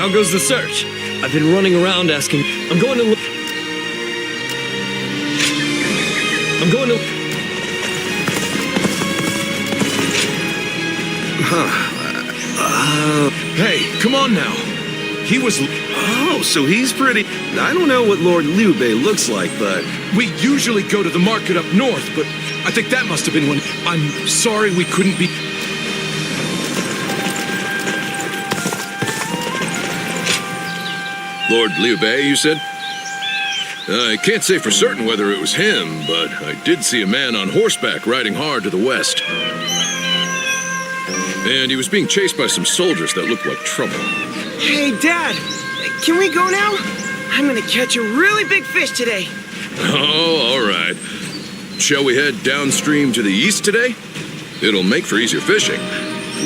How goes the search? I've been running around asking. I'm going to look. Hey, come on now. He was... Oh, so he's pretty... I don't know what Lord Liu Bei looks like, but... We usually go to the market up north, but I think that must have been when... I'm sorry we couldn't be... Lord Liu Bei, you said? I can't say for certain whether it was him, but I did see a man on horseback riding hard to the west. And he was being chased by some soldiers that looked like trouble. Hey, Dad, can we go now? I'm gonna catch a really big fish today. Oh, all right. Shall we head downstream to the east today? It'll make for easier fishing.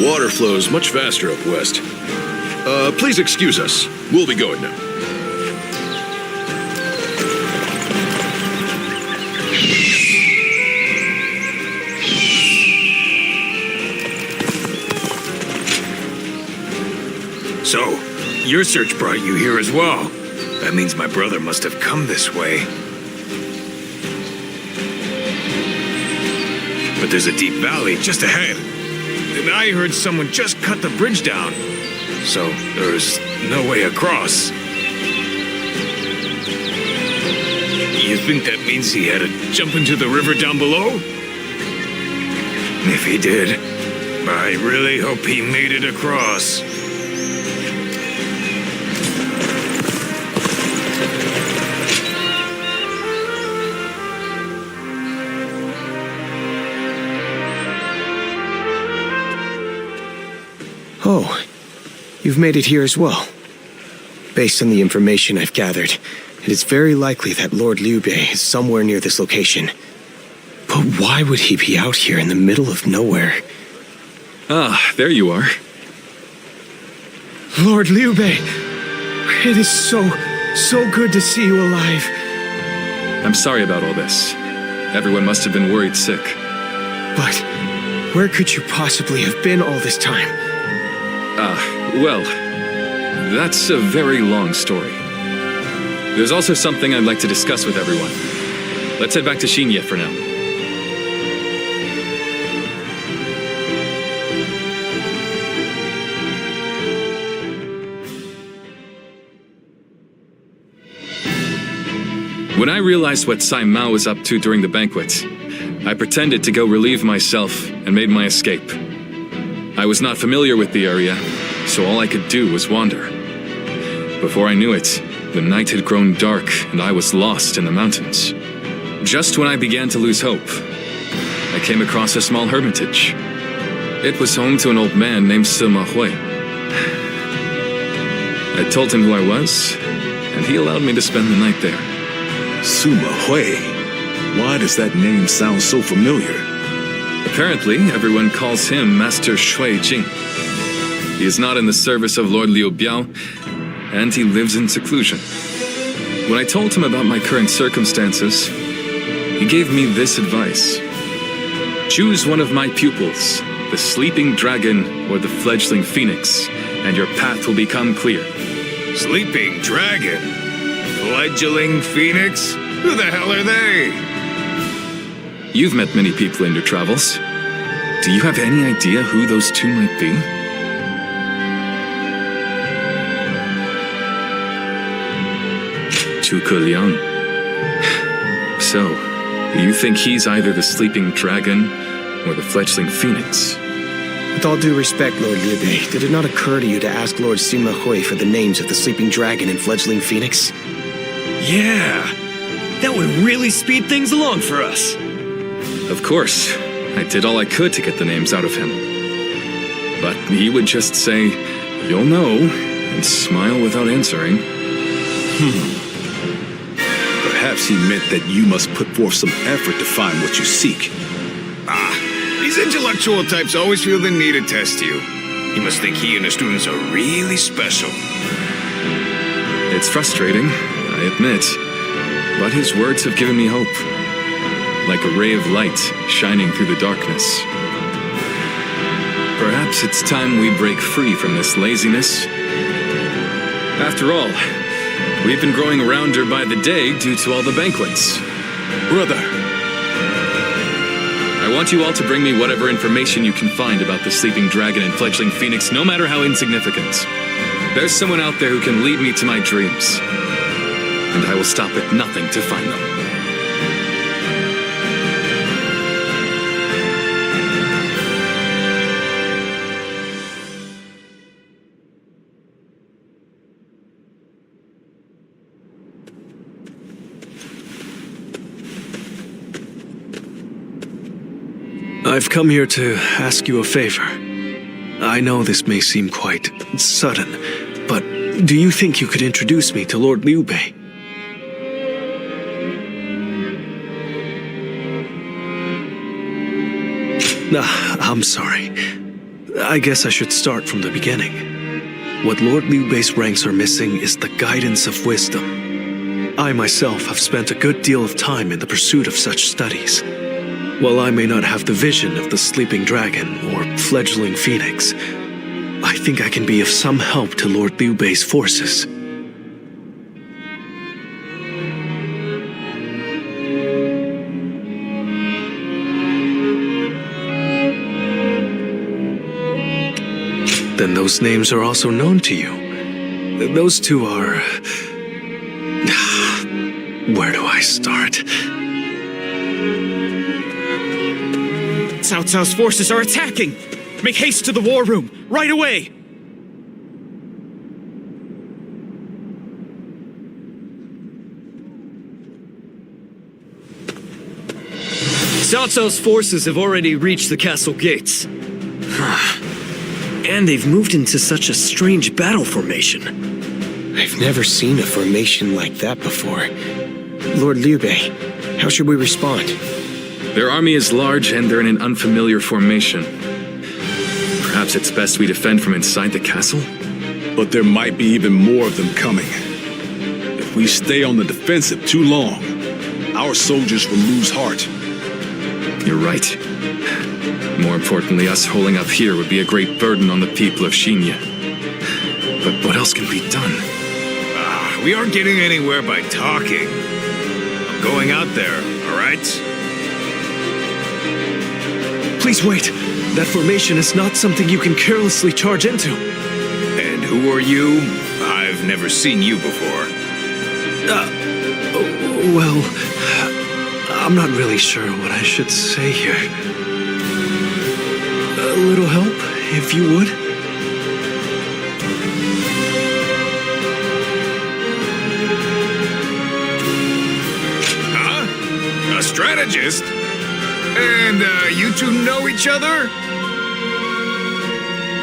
Water flows much faster up west. Please excuse us. We'll be going now. So, your search brought you here as well. That means my brother must have come this way. But there's a deep valley just ahead. And I heard someone just cut the bridge down. So, there's no way across. You think that means he had to jump into the river down below? If he did, I really hope he made it across. Oh, you've made it here as well. Based on the information I've gathered, it is very likely that Lord Liu Bei is somewhere near this location. But why would he be out here in the middle of nowhere? Ah, there you are. Lord Liu Bei, it is so good to see you alive. I'm sorry about all this. Everyone must have been worried sick. But where could you possibly have been all this time? Well, that's a very long story. There's also something I'd like to discuss with everyone. Let's head back to Xinye for now. When I realized what Sai Mao was up to during the banquet, I pretended to go relieve myself and made my escape. I was not familiar with the area, so all I could do was wander. Before I knew it, the night had grown dark and I was lost in the mountains. Just when I began to lose hope, I came across a small hermitage. It was home to an old man named Sima Hui. I told him who I was, and he allowed me to spend the night there. Sima Hui? Why does that name sound so familiar? Apparently, everyone calls him Master Shui Jing. He is not in the service of Lord Liu Biao, and he lives in seclusion. When I told him about my current circumstances, he gave me this advice. Choose one of my pupils, the sleeping dragon or the fledgling phoenix, and your path will become clear. Sleeping dragon? Fledgling phoenix? Who the hell are they? You've met many people in your travels. Do you have any idea who those two might be? Zhuge Liang. So, you think he's either the sleeping dragon or the fledgling phoenix? With all due respect, Lord Liu Bei, did it not occur to you to ask Lord Sima Hui for the names of the sleeping dragon and fledgling phoenix? Yeah, that would really speed things along for us. Of course, I did all I could to get the names out of him. But he would just say, "You'll know," and smile without answering. Perhaps he meant that you must put forth some effort to find what you seek. These intellectual types always feel the need to test you. He must think he and his students are really special. It's frustrating, I admit, but his words have given me hope. Like a ray of light shining through the darkness. Perhaps it's time we break free from this laziness After all, we've been growing rounder by the day due to all the banquets. Brother, I want you all to bring me whatever information you can find about the sleeping dragon and fledgling phoenix, no matter how insignificant. There's someone out there who can lead me to my dreams, and I will stop at nothing to find them. I've come here to ask you a favor. I know this may seem quite sudden, but do you think you could introduce me to Lord Liu Bei? I'm sorry. I guess I should start from the beginning. What Lord Liu Bei's ranks are missing is the guidance of wisdom. I myself have spent a good deal of time in the pursuit of such studies. While I may not have the vision of the sleeping dragon or fledgling phoenix, I think I can be of some help to Lord Liu Bei's forces. Then those names are also known to you. Those two are... Where do I start? Cao Cao's forces are attacking! Make haste to the war room, right away! Cao Cao's forces have already reached the castle gates. And they've moved into such a strange battle formation. I've never seen a formation like that before. Lord Liu Bei, how should we respond? Their army is large and they're in an unfamiliar formation. Perhaps it's best we defend from inside the castle? but there might be even more of them coming. If we stay on the defensive too long, our soldiers will lose heart. You're right. More importantly, us holding up here would be a great burden on the people of Shinya. But what else can be done? We aren't getting anywhere by talking. I'm going out there, all right? Please wait. That formation is not something you can carelessly charge into. And who are you? I've never seen you before. Well, I'm not really sure what I should say here. A little help, if you would. Huh? A strategist? And you two know each other?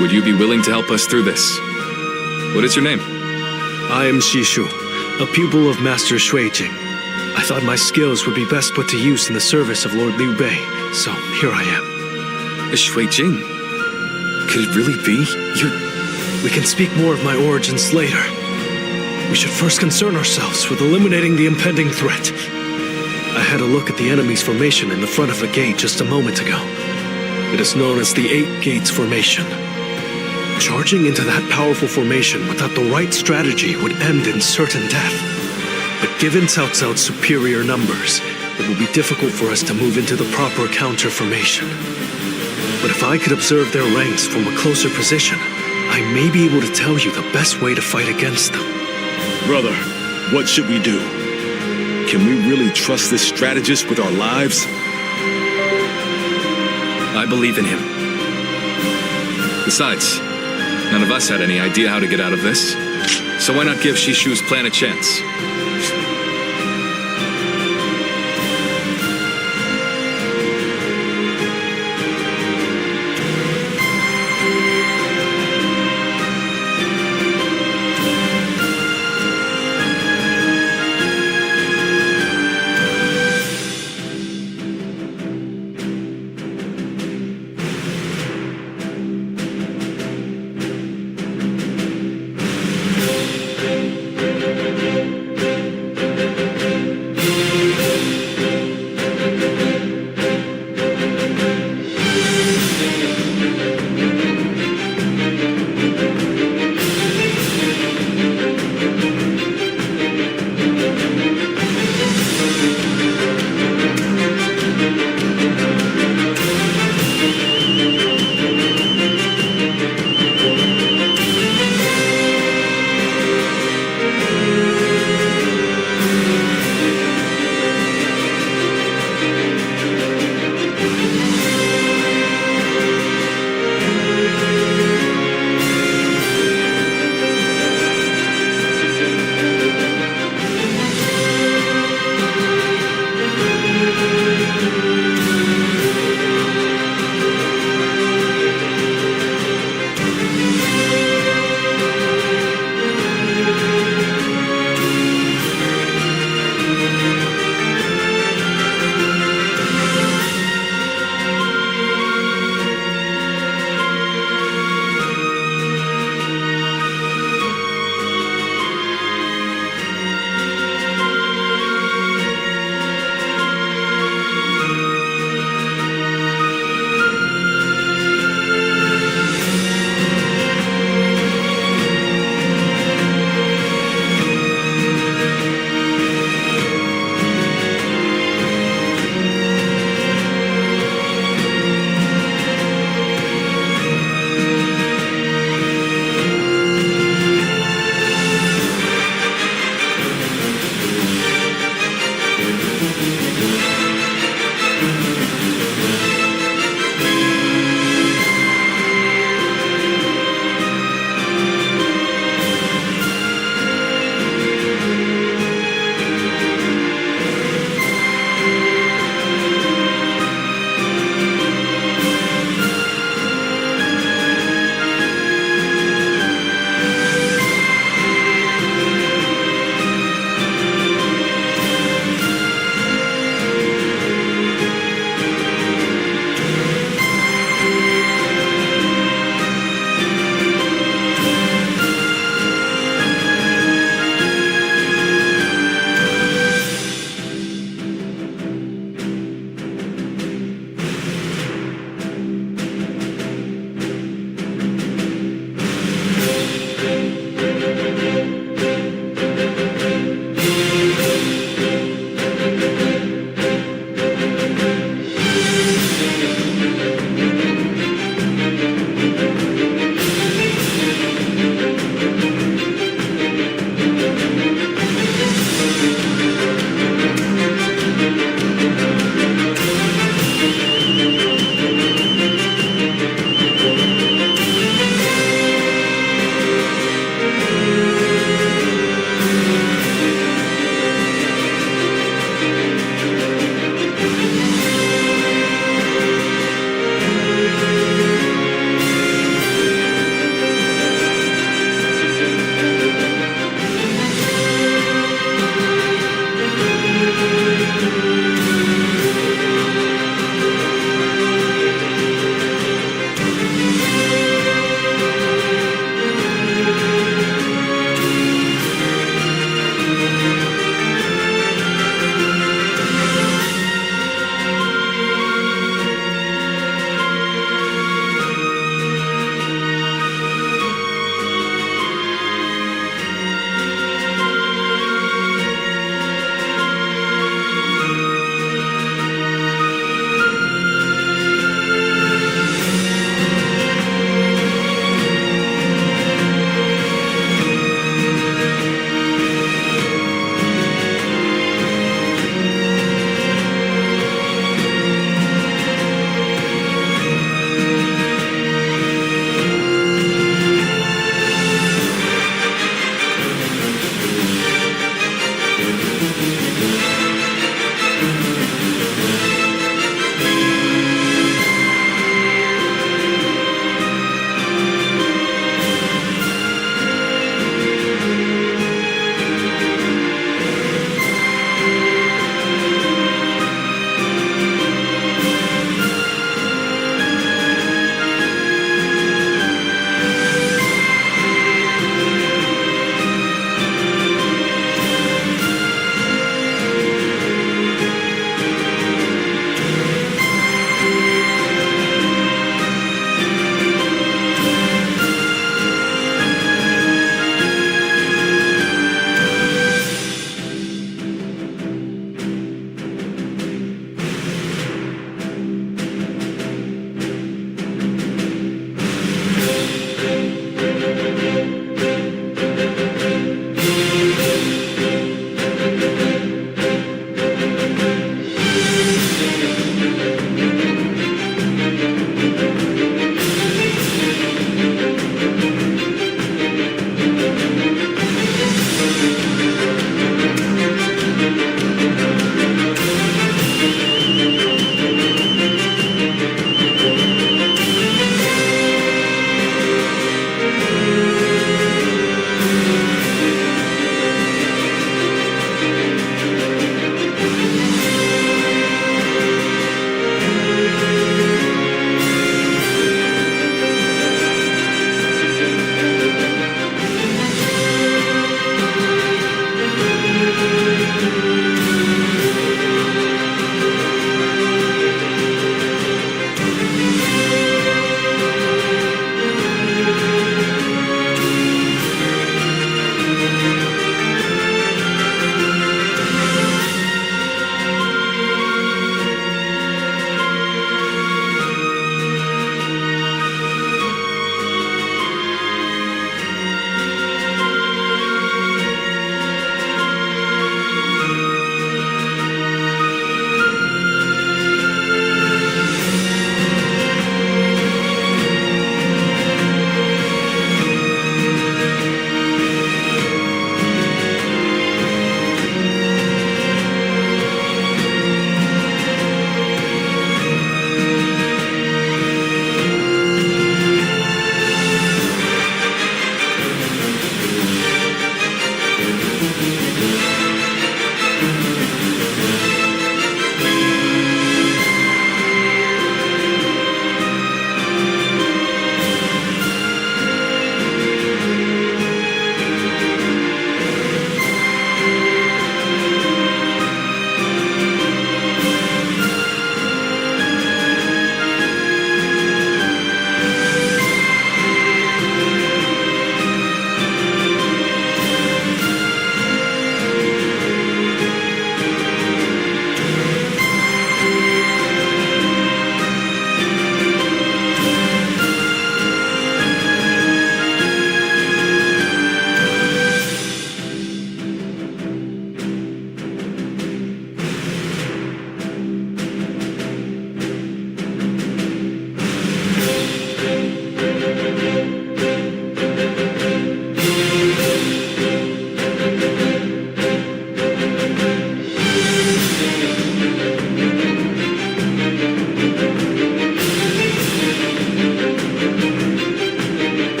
Would you be willing to help us through this? What is your name? I am Shishu, a pupil of Master Shuijing. I thought my skills would be best put to use in the service of Lord Liu Bei, so here I am. Shuijing? Could it really be? We can speak more of my origins later. We should first concern ourselves with eliminating the impending threat. I had a look at the enemy's formation in the front of the gate just a moment ago. It is known as the Eight Gates Formation. Charging into that powerful formation without the right strategy would end in certain death. But given Cao Cao's superior numbers, it will be difficult for us to move into the proper counter formation. But if I could observe their ranks from a closer position, I may be able to tell you the best way to fight against them. Brother, what should we do? Can we really trust this strategist with our lives? I believe in him. Besides, none of us had any idea how to get out of this. So why not give Shishu's plan a chance?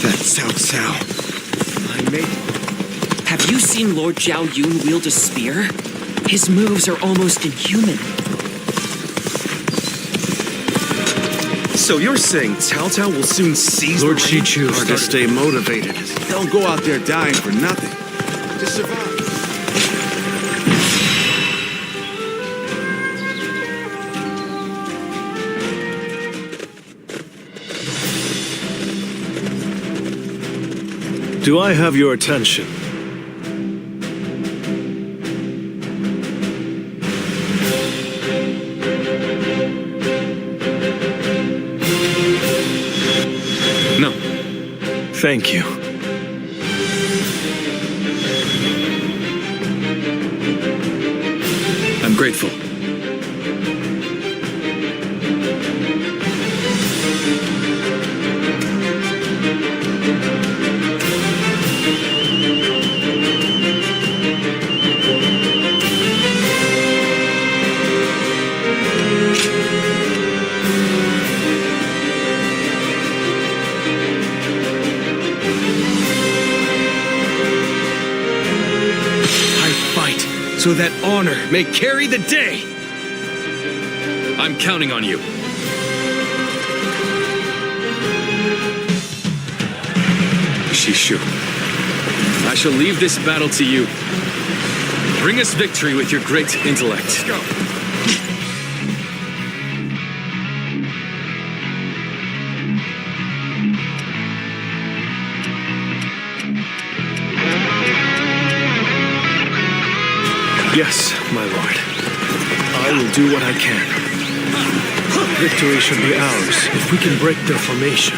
That Cao Cao. I made it. Have you seen Lord Zhao Yun wield a spear? His moves are almost inhuman. So you're saying Cao Cao will soon seize Lord the reins? Shichu Hard to stay motivated. Don't go out there dying for nothing. Just survive. Do I have your attention? No. Thank you. I'm grateful. I fight so that honor may carry the day. I'm counting on you. Shishu, I shall leave this battle to you. Bring us victory with your great intellect. Let's go. Yes, my lord. I will do what I can. Victory should be ours if we can break their formation.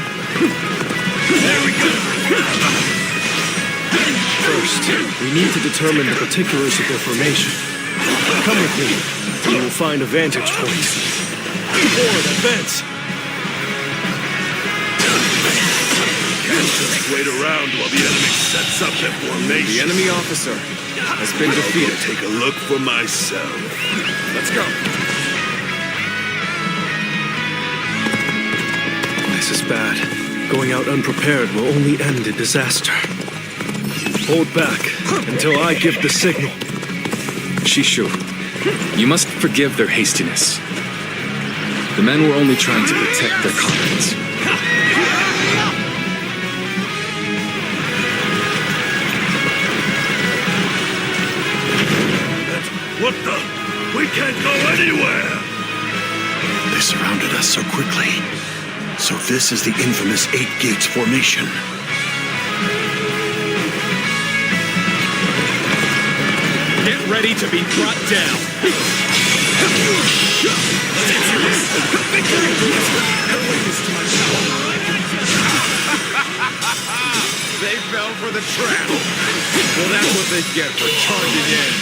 First, we need to determine the particulars of their formation. Come with me. We will find a vantage point. Forward, advance! Just wait around while the enemy sets up their formation. The enemy officer has been defeated. Take a look for myself. Let's go. This is bad. Going out unprepared will only end in disaster. Hold back until I give the signal. Shishu, you must forgive their hastiness. The men were only trying to protect their confidence. What the? We can't go anywhere! They surrounded us so quickly. So this is the infamous Eight Gates formation. Get ready to be brought down. They fell for the trap. Well, that's what they get for charging in.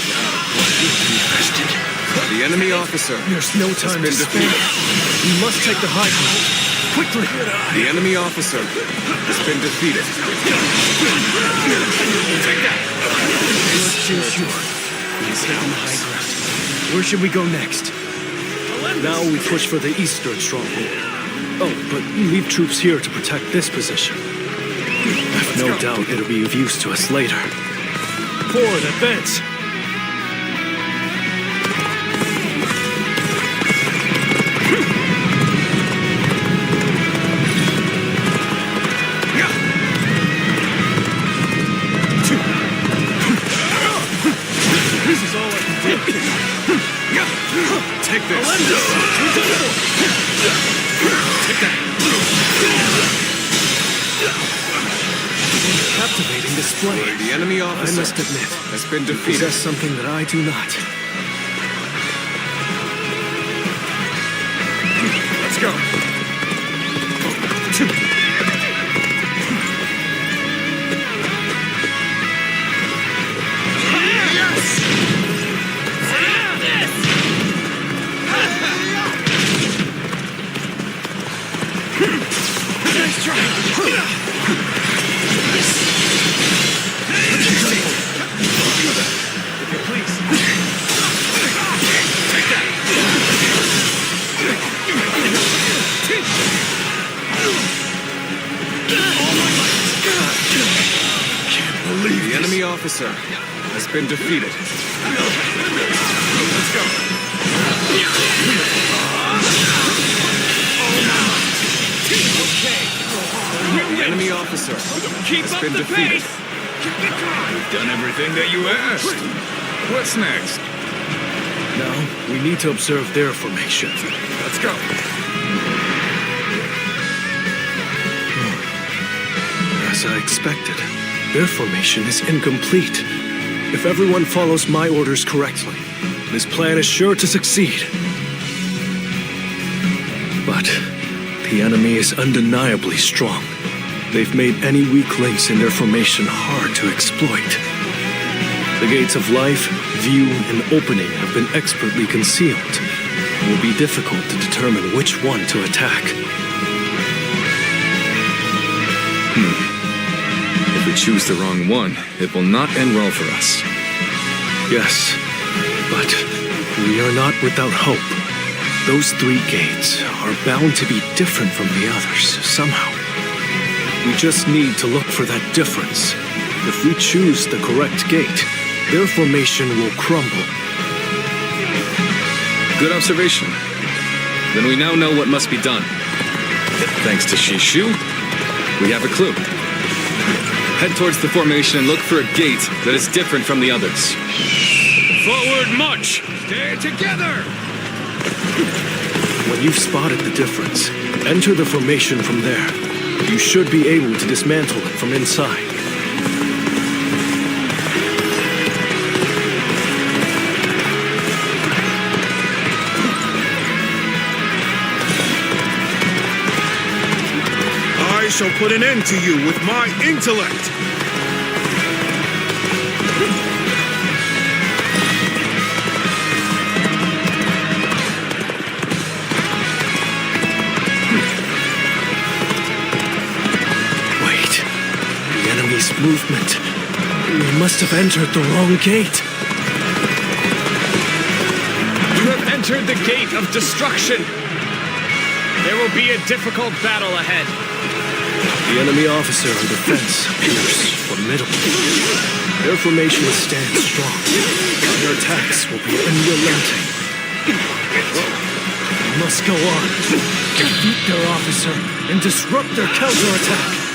The enemy officer. There's no time to spare. We must take the high ground. Quickly! The enemy officer has been defeated. He's taken the high ground. Where should we go next? Now we push for the eastern stronghold. Oh, but leave troops here to protect this position. I've no doubt it'll be of use to us later. Forward, advance! This is all I can do. Take this. Take that. Captivating display. The enemy I officer must admit, has been you defeated. possess something that I do not. Let's go. Nice try. Please. Take that. All my might. The enemy officer has been defeated. Let's go. Okay. The enemy officer has been defeated. We've done everything that you asked. What's next? Now, we need to observe their formation. Let's go. As I expected, their formation is incomplete. If everyone follows my orders correctly, this plan is sure to succeed. But the enemy is undeniably strong. They've made any weak links in their formation hard to exploit. The gates of life, view, and opening have been expertly concealed. It will be difficult to determine which one to attack. If we choose the wrong one, it will not end well for us. Yes, but we are not without hope. Those 3 gates are bound to be different from the others, somehow. We just need to look for that difference. If we choose the correct gate, their formation will crumble. Good observation. Then we now know what must be done. Thanks to Shishu, we have a clue. Head towards the formation and look for a gate that is different from the others. Forward march! Stay together! When you've spotted the difference, enter the formation from there. You should be able to dismantle it from inside. I shall put an end to you with my intellect. Movement. We must have entered the wrong gate. You have entered the gate of destruction. There will be a difficult battle ahead. The enemy officer on the fence appears formidable. Their formation stands strong. Their attacks will be unrelenting. We must go on. Defeat their officer and disrupt their counterattack.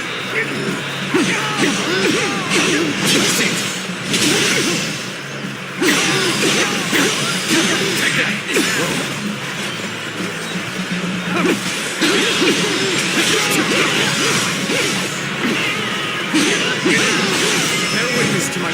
Bear witness to my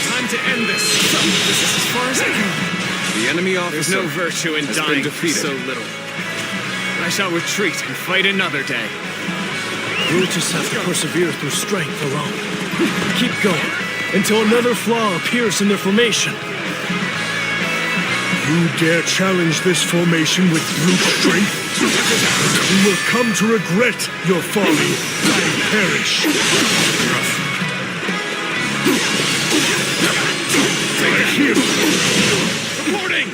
Time to end this. This is as far as I go. The enemy officer There's no virtue in has dying been for defeated. so little. I shall retreat and fight another day. We'll just have to persevere through strength alone. Keep going until another flaw appears in their formation. You dare challenge this formation with brute strength? You will come to regret your folly and perish. Reporting!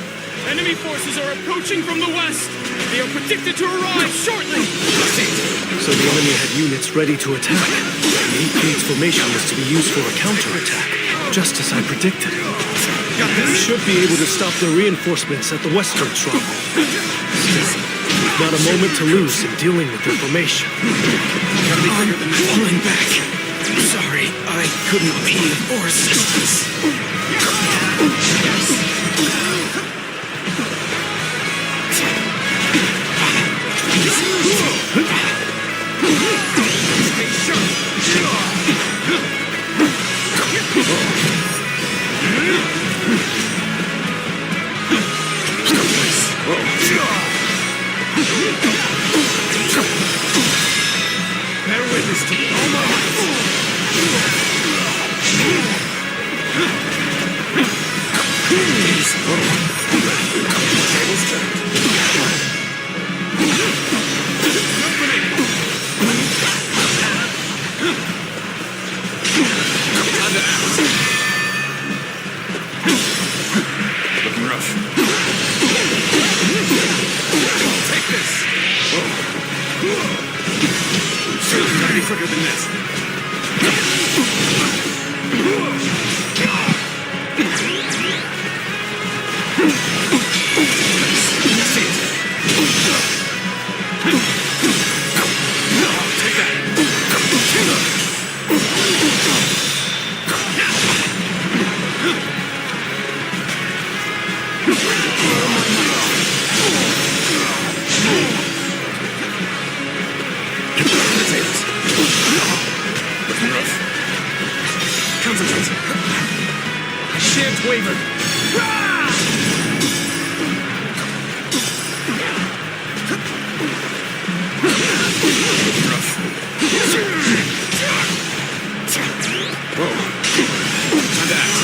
Enemy forces are approaching from the west. They are predicted to arrive shortly. So the enemy had units ready to attack. The 8 gates formation was to be used for a counterattack, just as I predicted. We should be able to stop the reinforcements at the western stronghold. Still, not a moment to lose in dealing with their formation. Falling back. Sorry, I couldn't be more assistance. Bear witness to all my Looking rough. Take this! Gotta be quicker than this. Take that. Looking rough. Concentrate. I shan't waver. Looking rough. Whoa. Time to act.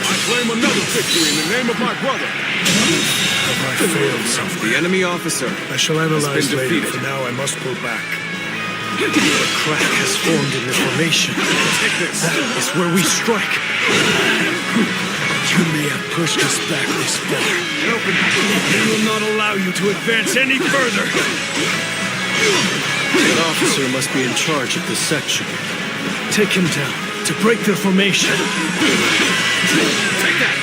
I claim another victory in the name of my brother. Have I failed something? The enemy officer. I shall analyze Has been later. defeated. For now, I must pull back. A crack has formed in the formation. Take this. That is where we strike. You may have pushed us back this far. We will not allow you to advance any further. That officer must be in charge of this section. Take him down to break their formation. Take that.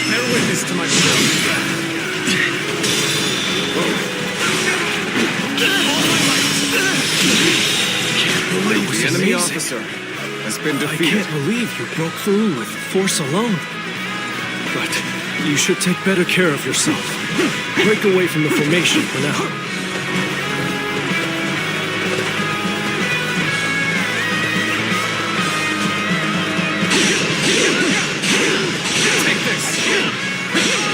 Bear witness to my The enemy officer has been I defeated. can't believe you broke through with force alone. But you should take better care of yourself. Break away from the formation for now. Take this. Take this.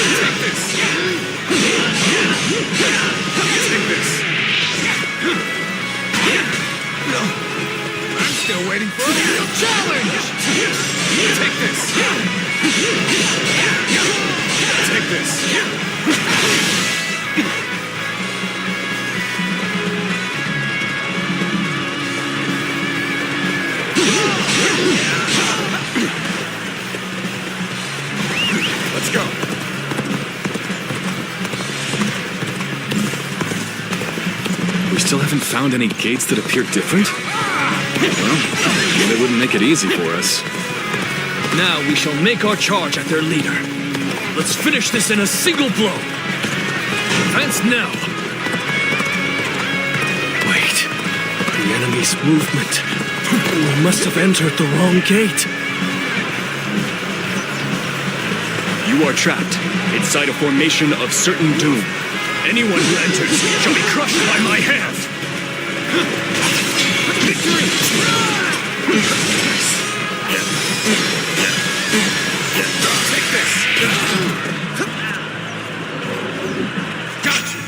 Take this. Take this. I'm still waiting for a real challenge. Take this. Take this. Let's go. We still haven't found any gates that appear different? Well, it wouldn't make it easy for us. Now we shall make our charge at their leader. Let's finish this in a single blow. Advance now. Wait. The enemy's movement. We must have entered the wrong gate. You are trapped inside a formation of certain doom. Anyone who enters shall be crushed by my hand. Victory! Take this. Gotcha.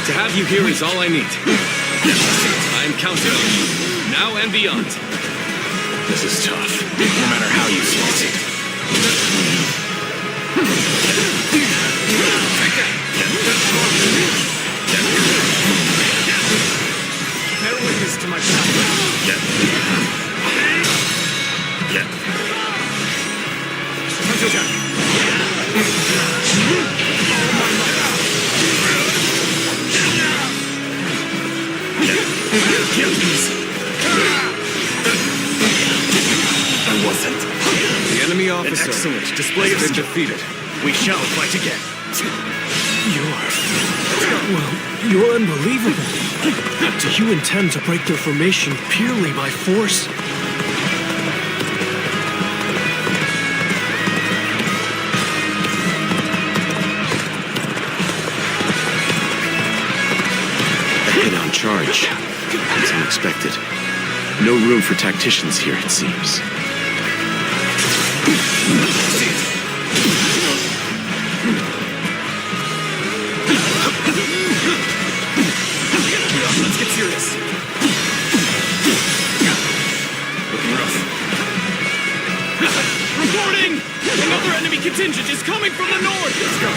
To have you here is all I need. I am counting on you, now and beyond. This is tough, no matter how you slice it. Bear witness to my power. I wasn't. The enemy officer Excellent display of has been skill. defeated. We shall fight again. You're unbelievable. Do you intend to break their formation purely by force? A hit on charge. It's unexpected. No room for tacticians here, it seems. Let's get serious. Looking rough. Reporting! Another enemy contingent is coming from the north! Let's go.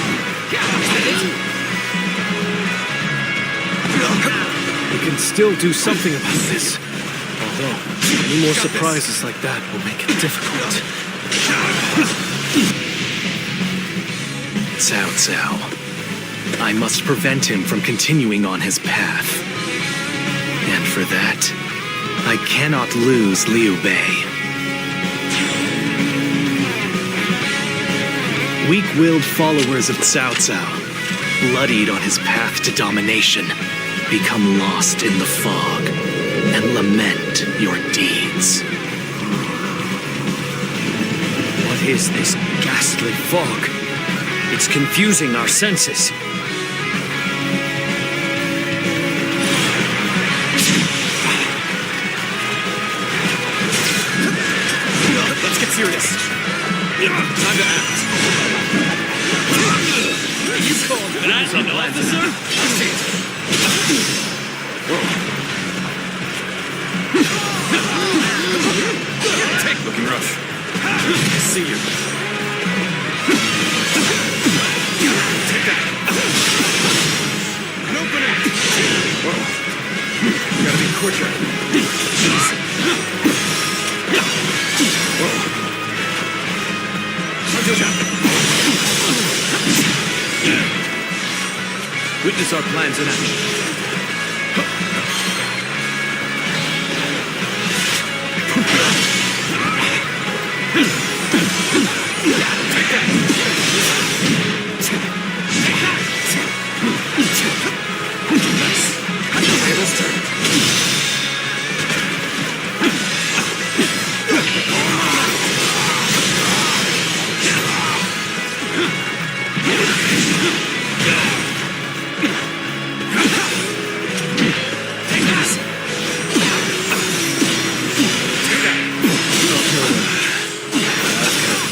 We can still do something about this. Although, any more surprises like that will make it difficult. Cao Cao. I must prevent him from continuing on his path. And for that, I cannot lose Liu Bei. Weak-willed followers of Cao Cao, bloodied on his path to domination, become lost in the fog and lament your deeds. What is this ghastly fog? It's confusing our senses. Let's get serious. Time to act. You called an officer? Take looking rough. I see you. Take that. An opening. Whoa. You gotta be quicker. Whoa. Witness our plans in action.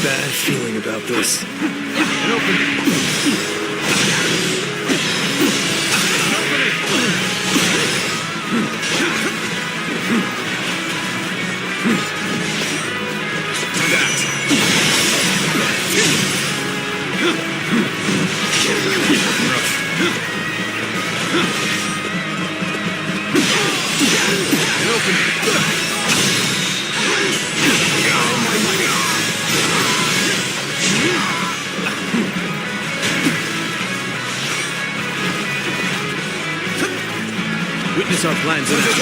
Bad feeling about this. An opening. Witness our plans in action.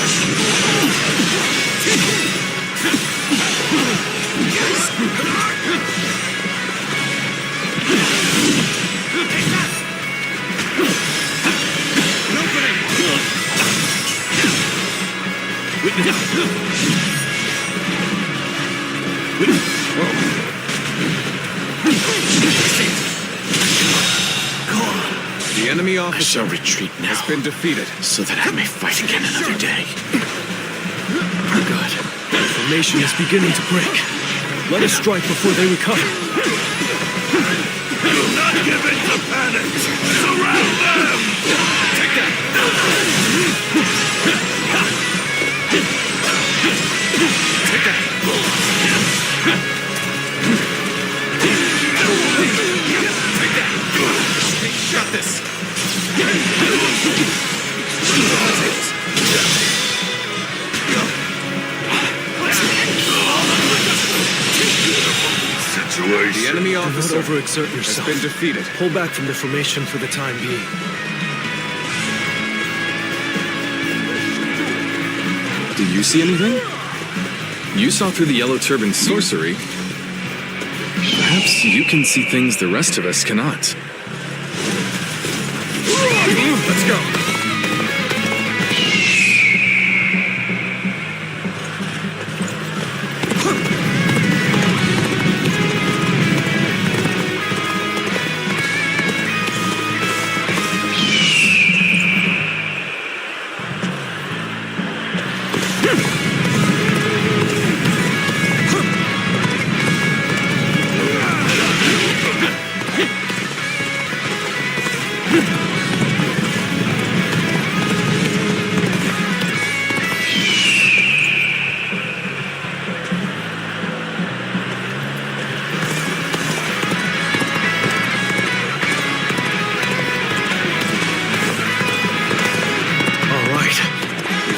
The enemy I officer shall retreat now, has been defeated. so that I may fight again another day. Good. The formation is beginning to break. Let us strike before they recover. Do not give in to panic! Surround them! Take that! enemy Do not officer overexert has yourself. been defeated. Pull back from the formation for the time being. Do you see anything? You saw through the Yellow Turban's sorcery. Perhaps you can see things the rest of us cannot. Let's go.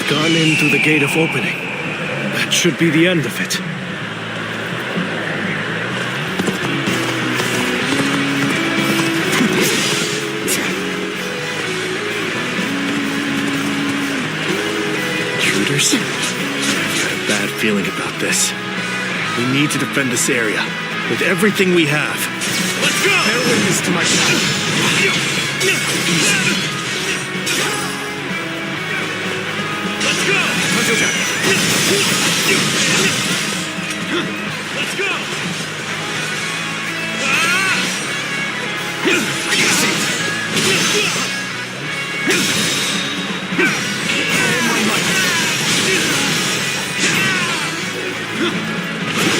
Gone in through the gate of opening. That should be the end of it. Intruders? I've got a bad feeling about this. We need to defend this area with everything we have. Let's go! Bear witness to my power. Let's go! Let's go!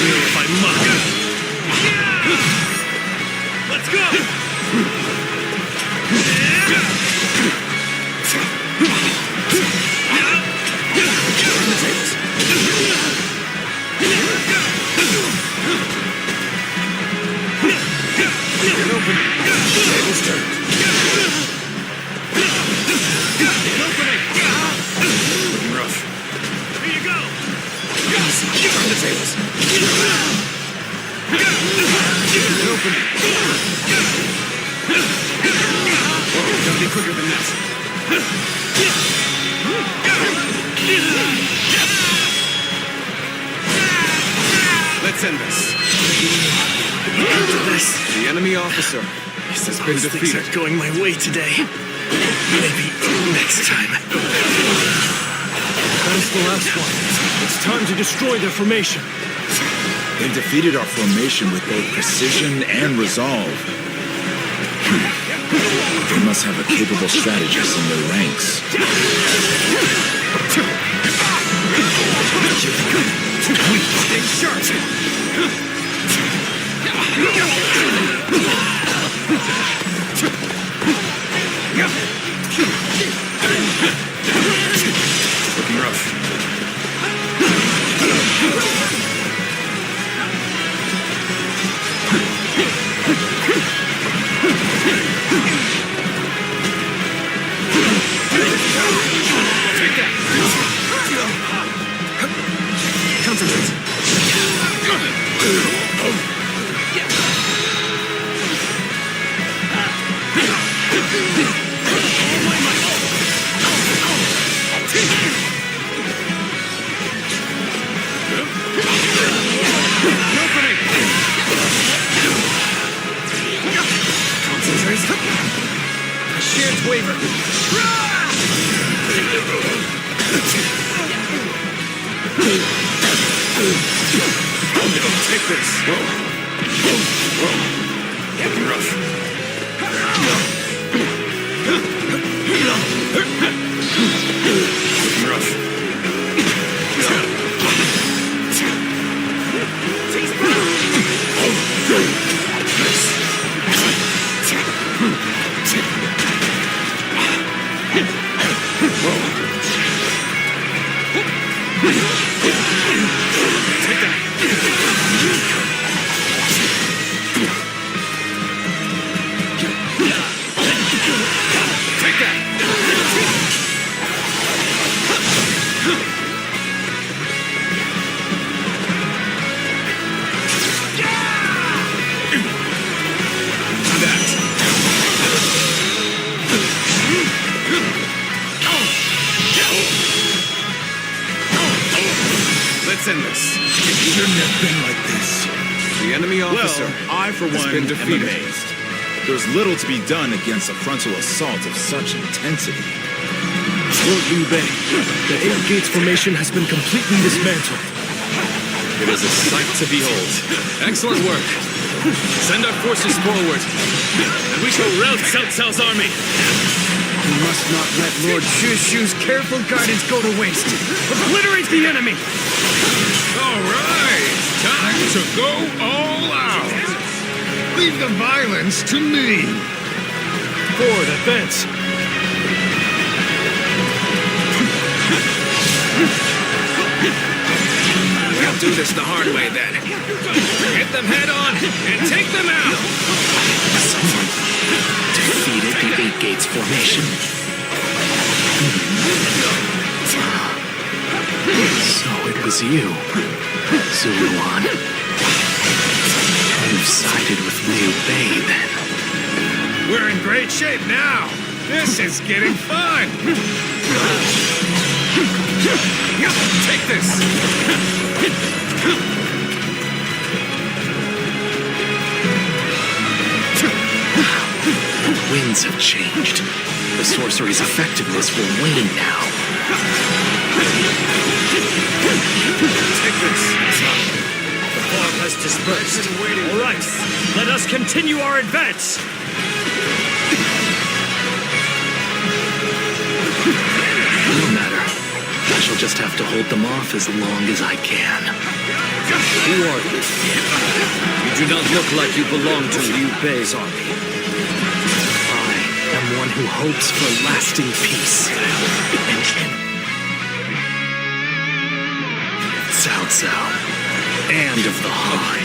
If I must. Let's go! Get open. Tables turned. Looking rough. Here you go! Turn the tables. Get open. Whoa, gotta be quicker than that. Let's end this. The enemy officer has been Things defeated. aren't going my way today. Maybe next time. That is the last one. It's time to destroy their formation. They defeated our formation with both precision and resolve. They must have a capable strategist in their ranks. Stay sharp. Looking rough. Take that. Concentrate. A shared waver. Take this. Looking rough. Looking rough. Take that. Take that. end this. It shouldn't have been like this. The enemy officer I, for has one, been am defeated. amazed. There's little to be done against a frontal assault of such intensity. Lord Liu Bei, the Eight Gates formation has been completely dismantled. It is a sight to behold. Excellent work. Send our forces forward, and we shall rout Cao Cao's army. We must not let Lord Shu's careful guidance go to waste. Obliterate the enemy! All right, time to go all out. Leave the violence to me. Forward, advance. We'll do this the hard way then. Hit them head on and take them out! Someone defeated the Eight Gates formation. So it was you, Zuluan. You've sided with Liu Bei then. We're in great shape now. This is getting fun. Take this! The winds have changed. The sorcery's effectiveness will wane now. Take this! The fog has dispersed. All right, let us continue our advance. No matter. I shall just have to hold them off as long as I can. Who are you? You do not look like you belong to Liu Bei's army. I am one who hopes for lasting peace. And Cao Cao. And of the Han.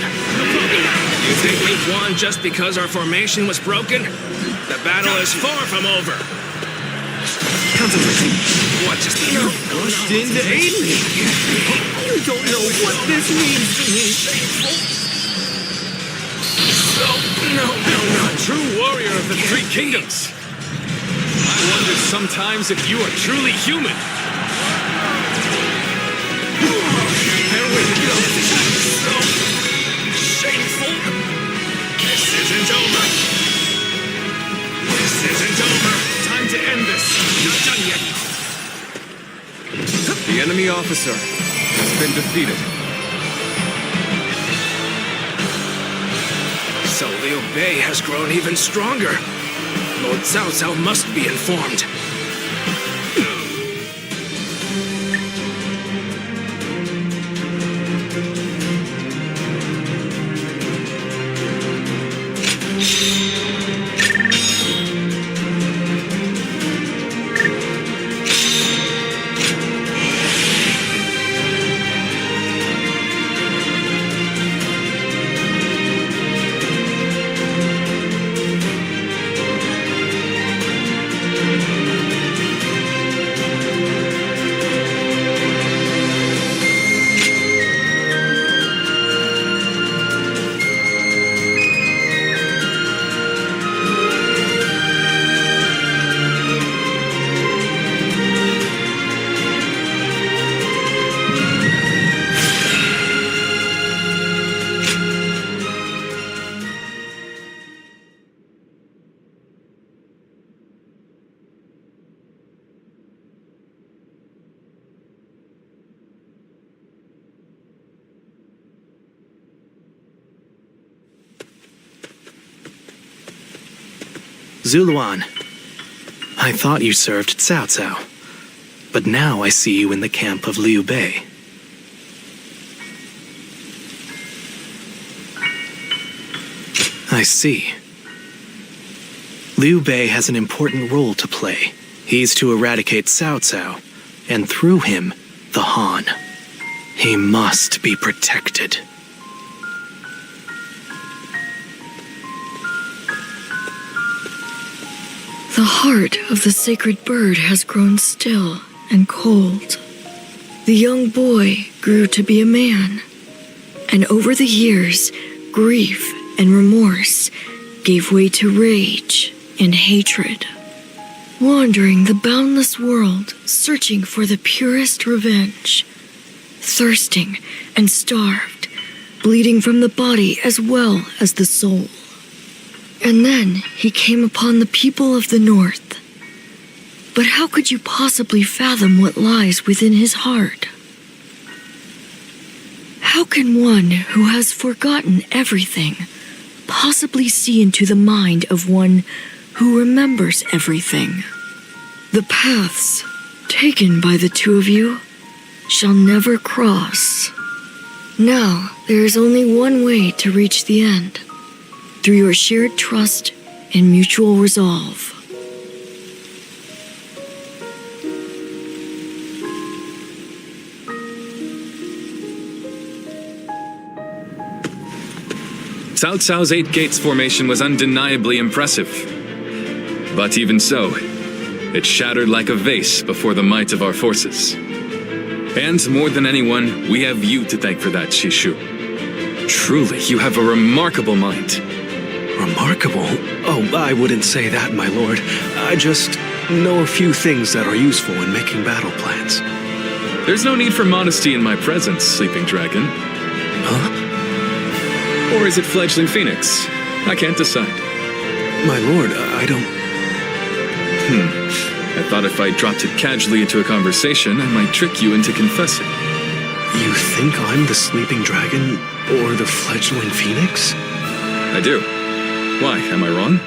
You think we won just because our formation was broken? The battle is far from over. What just pushed in to aid me? You don't know what this means to me. No. A true warrior of the Three Kingdoms. I wonder sometimes if you are truly human. There we go. So shameful. This isn't over. This isn't over. Time to end this. Not done yet. The enemy officer has been defeated. So Liu Bei has grown even stronger. Lord Cao Cao must be informed. Zuluan, I thought you served Cao Cao, but now I see you in the camp of Liu Bei. I see. Liu Bei has an important role to play. He's to eradicate Cao Cao, and through him, the Han. He must be protected. The heart of the sacred bird has grown still and cold. The young boy grew to be a man, and over the years, grief and remorse gave way to rage and hatred. Wandering the boundless world, searching for the purest revenge, thirsting and starved, bleeding from the body as well as the soul. And then he came upon the people of the north. But how could you possibly fathom what lies within his heart? How can one who has forgotten everything possibly see into the mind of one who remembers everything? The paths taken by the two of you shall never cross. Now, there is only one way to reach the end, through your shared trust and mutual resolve. Cao Cao's 8 Gates formation was undeniably impressive. But even so, it shattered like a vase before the might of our forces. And more than anyone, we have you to thank for that, Shishu. Truly, you have a remarkable mind. Remarkable? Oh, I wouldn't say that, my lord. I just know a few things that are useful in making battle plans. There's no need for modesty in my presence, Sleeping Dragon. Huh? Or is it Fledgling Phoenix? I can't decide. My lord, I don't... I thought if I dropped it casually into a conversation, I might trick you into confessing. You think I'm the Sleeping Dragon or the Fledgling Phoenix? I do. Why, am I wrong?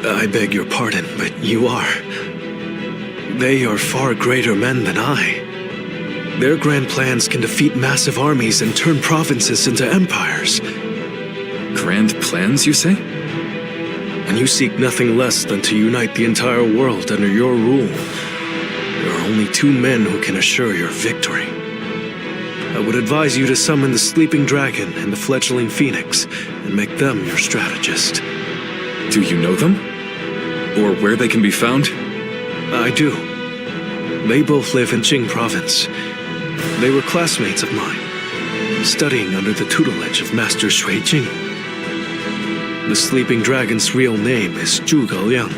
I beg your pardon, but you are. They are far greater men than I. Their grand plans can defeat massive armies and turn provinces into empires. Grand plans, you say? And you seek nothing less than to unite the entire world under your rule. There are only 2 men who can assure your victory. I would advise you to summon the Sleeping Dragon and the Fledgling Phoenix and make them your strategist. Do you know them? Or where they can be found? I do. They both live in Jing Province. They were classmates of mine, studying under the tutelage of Master Shui Jing. The Sleeping Dragon's real name is Zhuge Liang.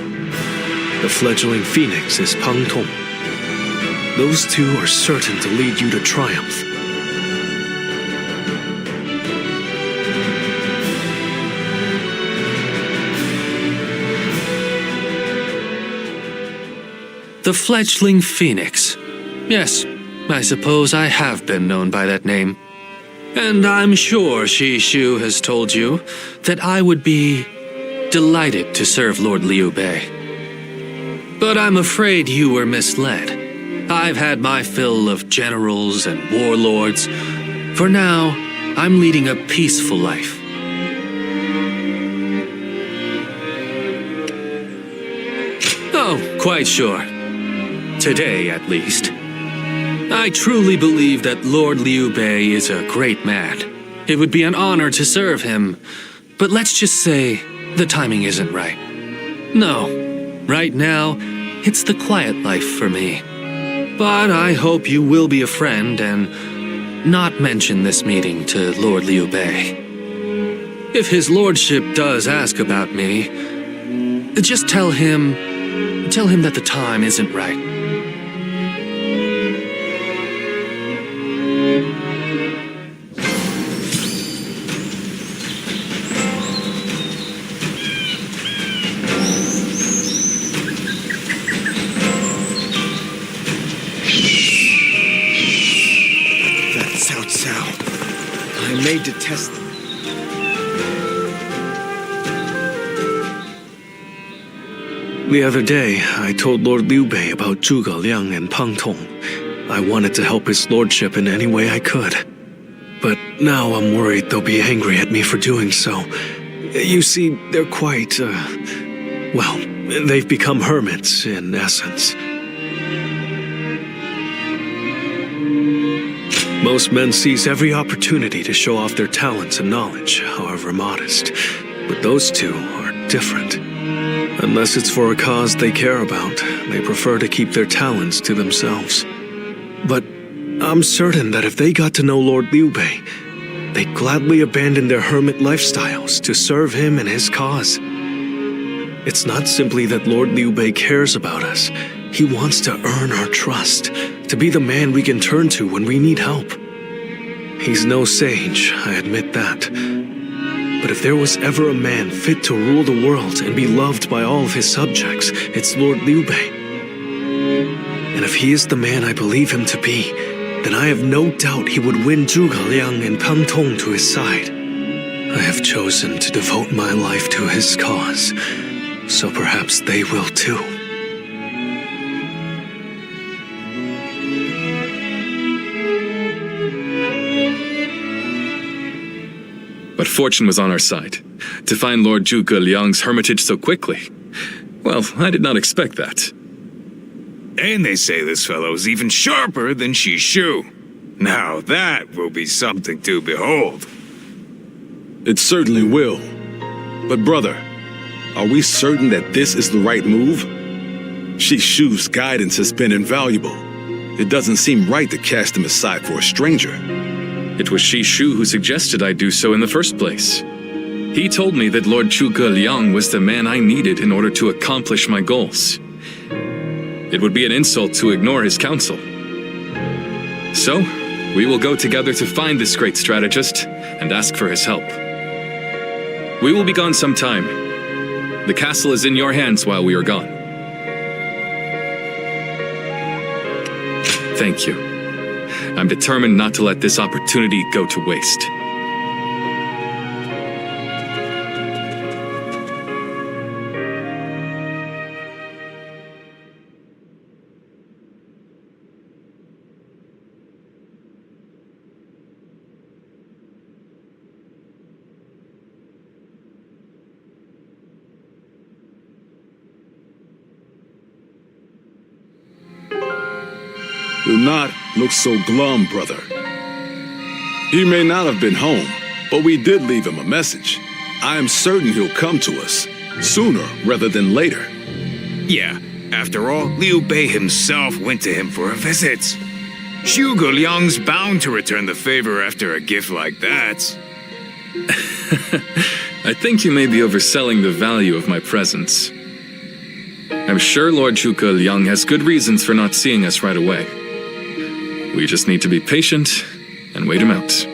The Fledgling Phoenix is Pang Tong. Those 2 are certain to lead you to triumph. The Fledgling Phoenix. Yes, I suppose I have been known by that name. And I'm sure Shishu has told you that I would be delighted to serve Lord Liu Bei. But I'm afraid you were misled. I've had my fill of generals and warlords. For now, I'm leading a peaceful life. Oh, quite sure. Today, at least. I truly believe that Lord Liu Bei is a great man. It would be an honor to serve him, but let's just say the timing isn't right. No, right now, it's the quiet life for me. But I hope you will be a friend and not mention this meeting to Lord Liu Bei. If his lordship does ask about me, just tell him that the time isn't right. Made to test them. The other day, I told Lord Liu Bei about Zhuge Liang and Pang Tong. I wanted to help his lordship in any way I could. But now I'm worried they'll be angry at me for doing so. You see, they're quite, well, they've become hermits, in essence. Most men seize every opportunity to show off their talents and knowledge, however modest. But those 2 are different. Unless it's for a cause they care about, they prefer to keep their talents to themselves. But I'm certain that if they got to know Lord Liu Bei, they'd gladly abandon their hermit lifestyles to serve him and his cause. It's not simply that Lord Liu Bei cares about us. He wants to earn our trust, to be the man we can turn to when we need help. He's no sage, I admit that. But if there was ever a man fit to rule the world and be loved by all of his subjects, it's Lord Liu Bei. And if he is the man I believe him to be, then I have no doubt he would win Zhuge Liang and Pang Tong to his side. I have chosen to devote my life to his cause, so perhaps they will too. But fortune was on our side. To find Lord Zhuge Liang's hermitage so quickly, well, I did not expect that. And they say this fellow's even sharper than Shishu. Now that will be something to behold. It certainly will. But brother, are we certain that this is the right move? Shishu's guidance has been invaluable. It doesn't seem right to cast him aside for a stranger. It was Shishu who suggested I do so in the first place. He told me that Lord Zhuge Liang was the man I needed in order to accomplish my goals. It would be an insult to ignore his counsel. So, we will go together to find this great strategist and ask for his help. We will be gone some time. The castle is in your hands while we are gone. Thank you. I'm determined not to let this opportunity go to waste. Do not look so glum, brother. He may not have been home, but we did leave him a message. I am certain he'll come to us, sooner rather than later. Yeah, after all, Liu Bei himself went to him for a visit. Zhuge Liang's bound to return the favor after a gift like that. I think you may be overselling the value of my presence. I'm sure Lord Zhuge Liang has good reasons for not seeing us right away. We just need to be patient and wait him out.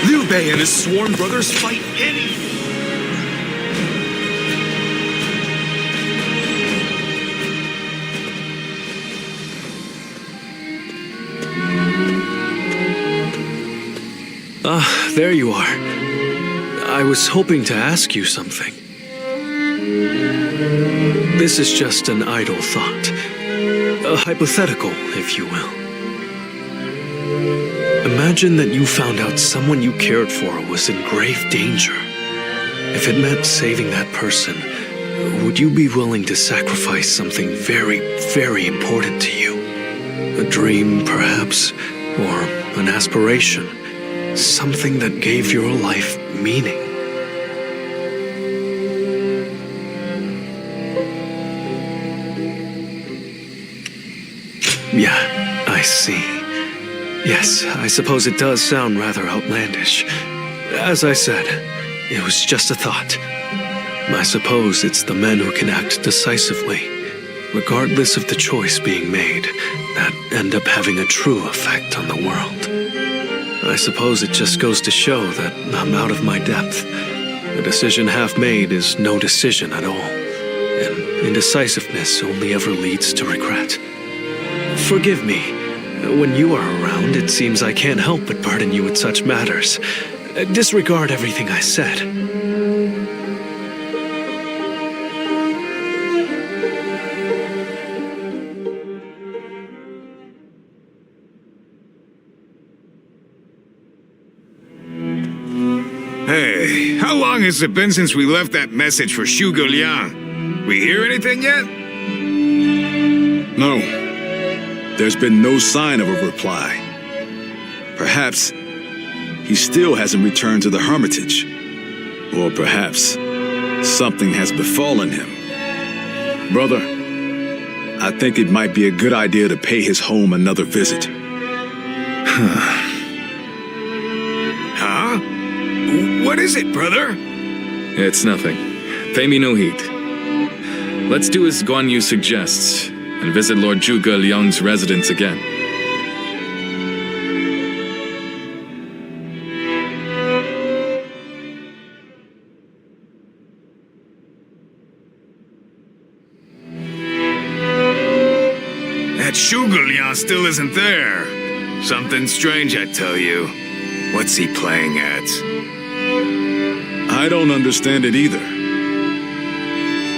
Liu Bei and his sworn brothers fight anything. Ah, there you are. I was hoping to ask you something. This is just an idle thought. A hypothetical, if you will. Imagine that you found out someone you cared for was in grave danger. If it meant saving that person, would you be willing to sacrifice something very, very important to you? A dream, perhaps, or an aspiration. Something that gave your life meaning. Yeah, I see. Yes, I suppose it does sound rather outlandish. As I said, it was just a thought. I suppose it's the men who can act decisively, regardless of the choice being made, that end up having a true effect on the world. I suppose it just goes to show that I'm out of my depth. A decision half made is no decision at all, and indecisiveness only ever leads to regret. Forgive me. When you are around, it seems I can't help but burden you with such matters. Disregard everything I said. Hey, how long has it been since we left that message for Zhuge Liang? We hear anything yet? No. There's been no sign of a reply. Perhaps he still hasn't returned to the Hermitage. Or perhaps something has befallen him. Brother, I think it might be a good idea to pay his home another visit. Huh? What is it, brother? It's nothing. Pay me no heed. Let's do as Guan Yu suggests, and visit Lord Zhuge Liang's residence again. That Zhuge Liang still isn't there. Something strange, I tell you. What's he playing at? I don't understand it either.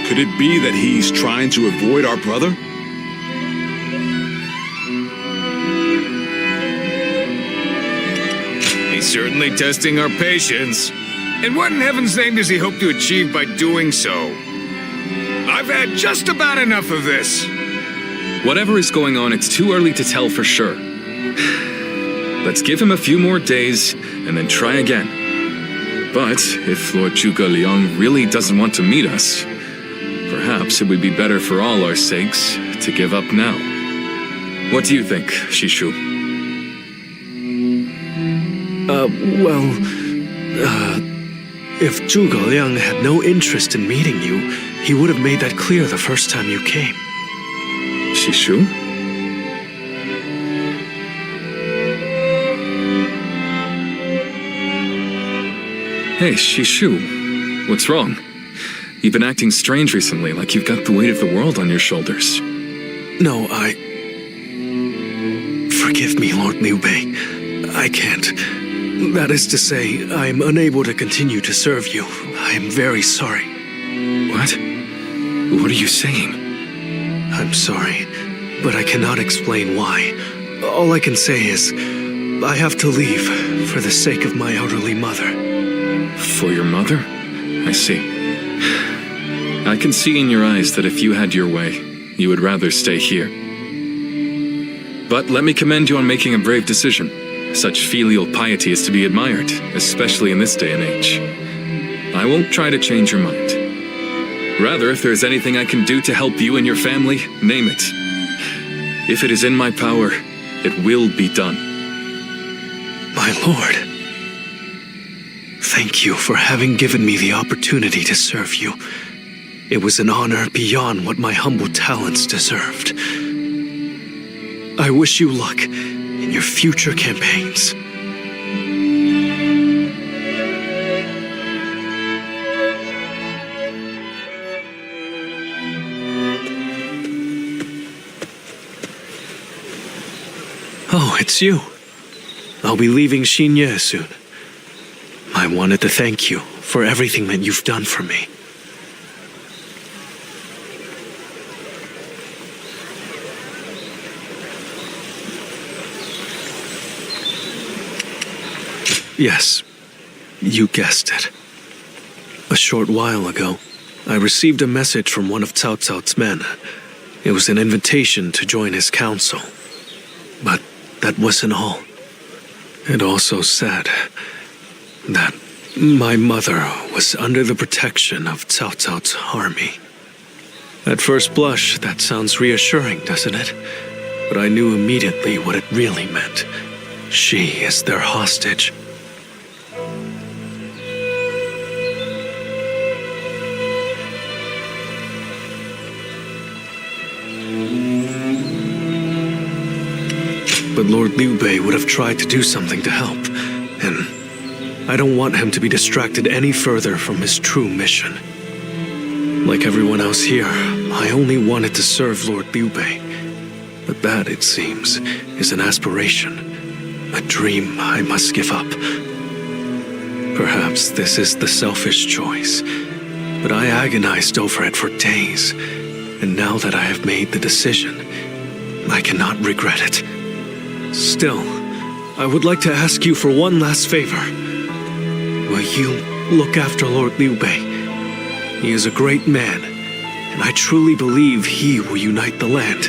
Could it be that he's trying to avoid our brother? He's certainly testing our patience. And what in heaven's name does he hope to achieve by doing so? I've had just about enough of this. Whatever is going on, it's too early to tell for sure. Let's give him a few more days, and then try again. But if Lord Zhuge Liang really doesn't want to meet us, perhaps it would be better for all our sakes to give up now. What do you think, Shishu? If Zhuge Liang had no interest in meeting you, he would have made that clear the first time you came. Shishu? Hey, Shishu. What's wrong? You've been acting strange recently, like you've got the weight of the world on your shoulders. No, Forgive me, Lord Liu Bei. I can't. That is to say, I'm unable to continue to serve you. I am very sorry. What? What are you saying? I'm sorry, but I cannot explain why. All I can say is, I have to leave for the sake of my elderly mother. For your mother? I see. I can see in your eyes that if you had your way, you would rather stay here. But let me commend you on making a brave decision. Such filial piety is to be admired, especially in this day and age. I won't try to change your mind. Rather, if there's anything I can do to help you and your family, name it. If it is in my power, it will be done. My lord, thank you for having given me the opportunity to serve you. It was an honor beyond what my humble talents deserved. I wish you luck in your future campaigns. Oh, it's you. I'll be leaving Xinye soon. wanted to thank you for everything that you've done for me. Yes, you guessed it. A short while ago, I received a message from one of Cao Cao's men. It was an invitation to join his council. But that wasn't all. It also said that my mother was under the protection of Cao Cao's army. At first blush, that sounds reassuring, doesn't it? But I knew immediately what it really meant. She is their hostage. But Lord Liu Bei would have tried to do something to help, and I don't want him to be distracted any further from his true mission. Like everyone else here, I only wanted to serve Lord Liu Bei, but that, it seems, is an aspiration, a dream I must give up. Perhaps this is the selfish choice, but I agonized over it for days, and now that I have made the decision, I cannot regret it. Still, I would like to ask you for one last favor. Will you look after Lord Liu Bei? He is a great man, and I truly believe he will unite the land.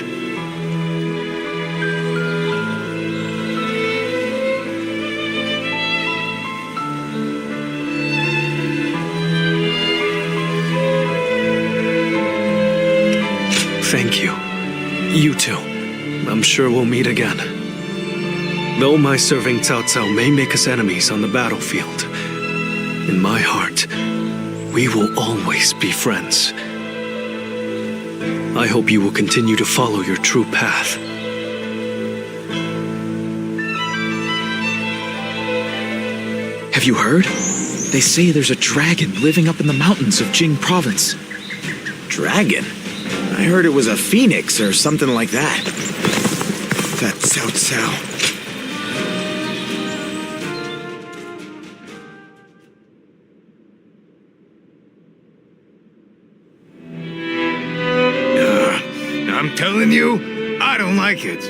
Thank you. You too. I'm sure we'll meet again. Though my serving Cao Cao may make us enemies on the battlefield, in my heart, we will always be friends. I hope you will continue to follow your true path. Have you heard? They say there's a dragon living up in the mountains of Jing province. Dragon? I heard it was a phoenix or something like that. That Cao Cao. I'm telling you, I don't like it.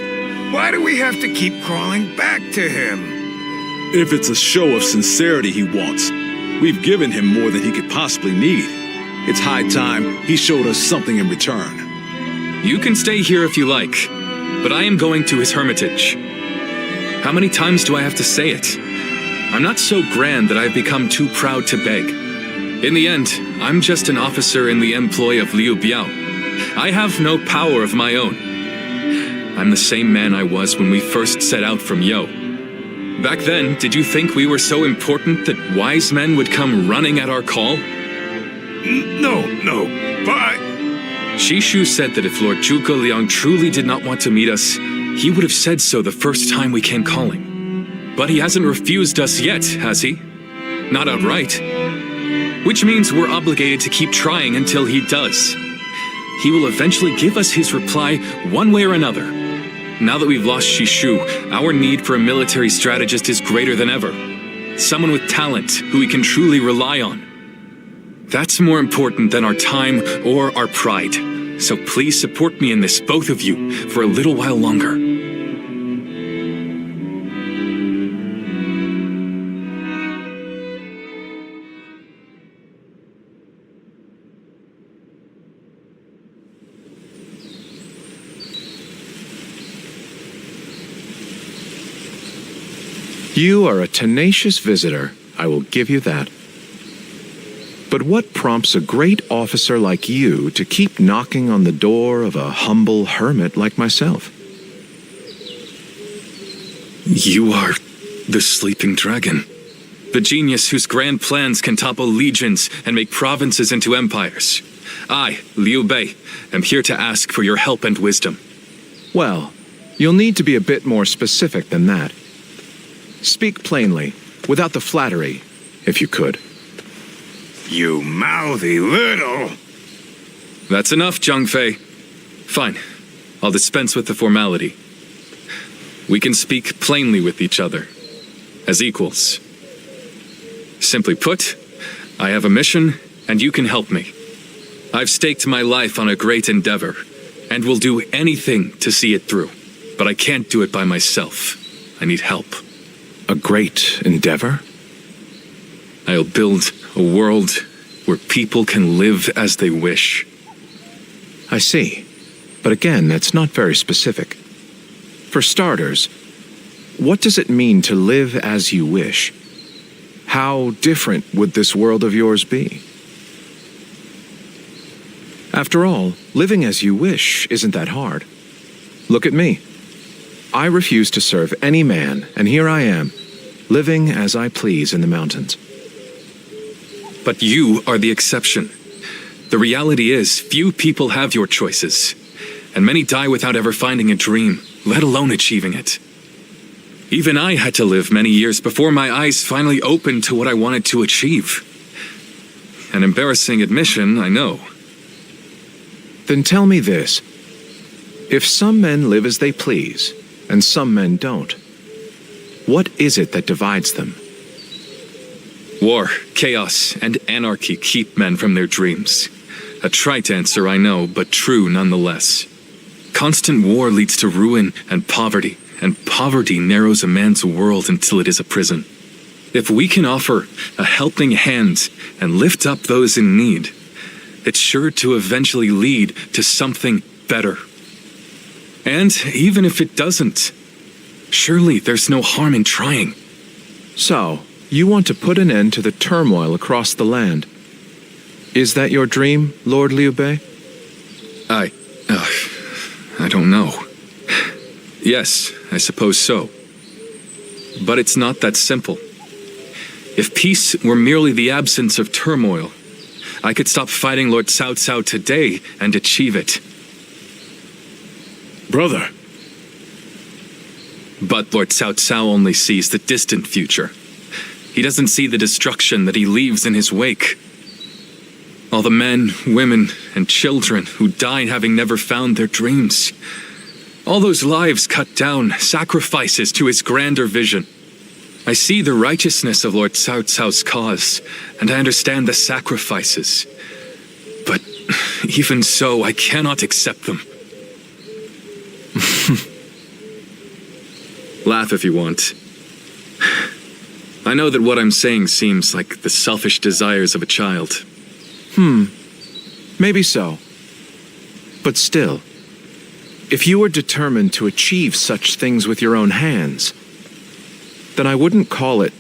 Why do we have to keep crawling back to him? If it's a show of sincerity he wants, we've given him more than he could possibly need. It's high time he showed us something in return. You can stay here if you like, but I am going to his hermitage. How many times do I have to say it? I'm not so grand that I've become too proud to beg. In the end, I'm just an officer in the employ of Liu Biao. I have no power of my own. I'm the same man I was when we first set out from Yo. Back then, did you think we were so important that wise men would come running at our call? No, but... Shishu said that if Lord Zhuge Liang truly did not want to meet us, he would have said so the first time we came calling. But he hasn't refused us yet, has he? Not outright. Which means we're obligated to keep trying until he does. He will eventually give us his reply one way or another. Now that we've lost Shishu, our need for a military strategist is greater than ever. Someone with talent who we can truly rely on. That's more important than our time or our pride. So please support me in this, both of you, for a little while longer. You are a tenacious visitor, I will give you that. But what prompts a great officer like you to keep knocking on the door of a humble hermit like myself? You are the sleeping dragon. The genius whose grand plans can topple legions and make provinces into empires. I, Liu Bei, am here to ask for your help and wisdom. Well, you'll need to be a bit more specific than that. Speak plainly, without the flattery, if you could. You mouthy little... That's enough, Zhang Fei. Fine. I'll dispense with the formality. We can speak plainly with each other, as equals. Simply put, I have a mission, and you can help me. I've staked my life on a great endeavor, and will do anything to see it through. But I can't do it by myself. I need help. A great endeavor? I'll build a world where people can live as they wish. I see. But again, that's not very specific. For starters, what does it mean to live as you wish? How different would this world of yours be? After all, living as you wish isn't that hard. Look at me. I refuse to serve any man, and here I am, living as I please in the mountains. But you are the exception. The reality is, few people have your choices, and many die without ever finding a dream, let alone achieving it. Even I had to live many years before my eyes finally opened to what I wanted to achieve. An embarrassing admission, I know. Then tell me this. If some men live as they please, and some men don't, what is it that divides them? War, chaos, and anarchy keep men from their dreams. A trite answer, I know, but true nonetheless. Constant war leads to ruin and poverty narrows a man's world until it is a prison. If we can offer a helping hand and lift up those in need, it's sure to eventually lead to something better. And even if it doesn't, surely there's no harm in trying. So, you want to put an end to the turmoil across the land. Is that your dream, Lord Liu Bei? I don't know. Yes, I suppose so. But it's not that simple. If peace were merely the absence of turmoil, I could stop fighting Lord Cao Cao today and achieve it. Brother. But Lord Cao Cao only sees the distant future. He doesn't see the destruction that he leaves in his wake. All the men, women, and children who died having never found their dreams. All those lives cut down, sacrifices to his grander vision. I see the righteousness of Lord Cao Cao's cause, and I understand the sacrifices. But even so, I cannot accept them. Laugh if you want. I know that what I'm saying seems like the selfish desires of a child. Maybe so. But still, if you were determined to achieve such things with your own hands, then I wouldn't call it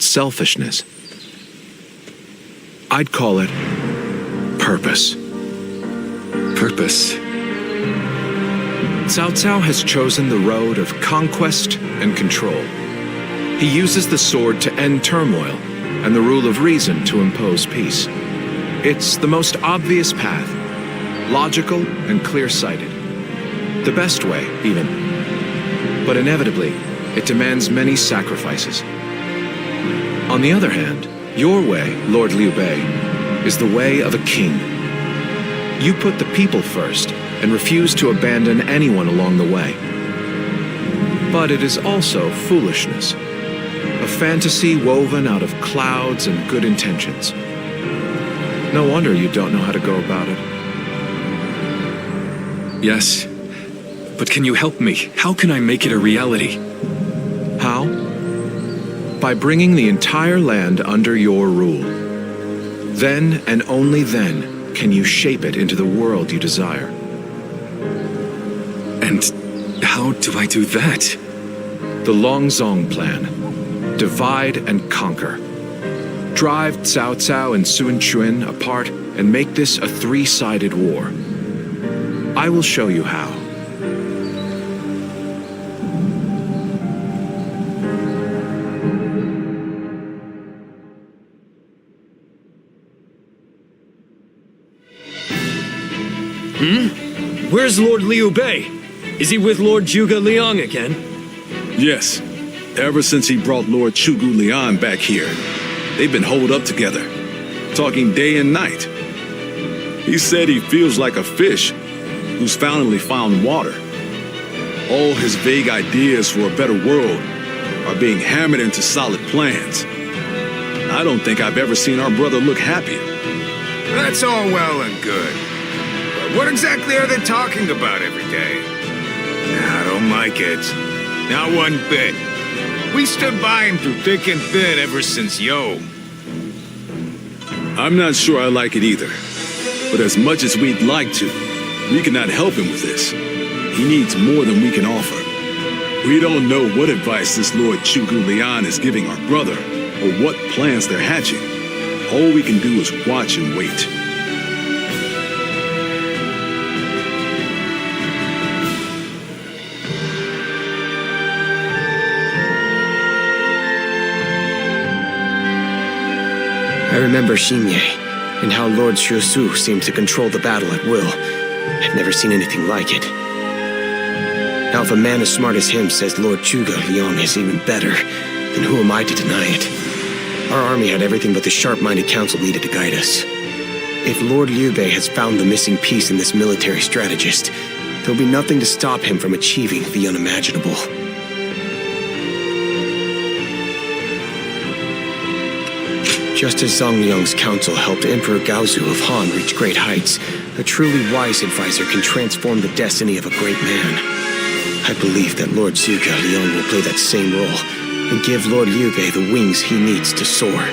selfishness. I'd call it purpose. Purpose? Cao Cao has chosen the road of conquest and control. He uses the sword to end turmoil and the rule of reason to impose peace. It's the most obvious path, logical and clear-sighted. The best way, even. But inevitably, it demands many sacrifices. On the other hand, your way, Lord Liu Bei, is the way of a king. You put the people first and refuse to abandon anyone along the way. But it is also foolishness, a fantasy woven out of clouds and good intentions. No wonder you don't know how to go about it. Yes, but can you help me? How can I make it a reality? How? By bringing the entire land under your rule. Then and only then can you shape it into the world you desire. And how do I do that? The Longzong plan. Divide and conquer. Drive Cao Cao and Sun Quan apart and make this a three-sided war. I will show you how. Where's Lord Liu Bei? Is he with Lord Zhuge Liang again? Yes. Ever since he brought Lord Zhuge Liang back here, they've been holed up together, talking day and night. He said he feels like a fish who's finally found water. All his vague ideas for a better world are being hammered into solid plans. I don't think I've ever seen our brother look happier. That's all well and good. But what exactly are they talking about every day? I don't like it. Not one bit. We stood by him through thick and thin ever since Yo. I'm not sure I like it either. But as much as we'd like to, we cannot help him with this. He needs more than we can offer. We don't know what advice this Lord Chugu Lian is giving our brother, or what plans they're hatching. All we can do is watch and wait. I remember Xinye, and how Lord Xuesu seemed to control the battle at will. I've never seen anything like it. Now, if a man as smart as him says Lord Zhuge Liang is even better, then who am I to deny it? Our army had everything but the sharp-minded council needed to guide us. If Lord Liu Bei has found the missing piece in this military strategist, there'll be nothing to stop him from achieving the unimaginable. Just as Zhang Liang's council helped Emperor Gaozu of Han reach great heights, a truly wise advisor can transform the destiny of a great man. I believe that Lord Zhuge Liang will play that same role and give Lord Liu Bei the wings he needs to soar.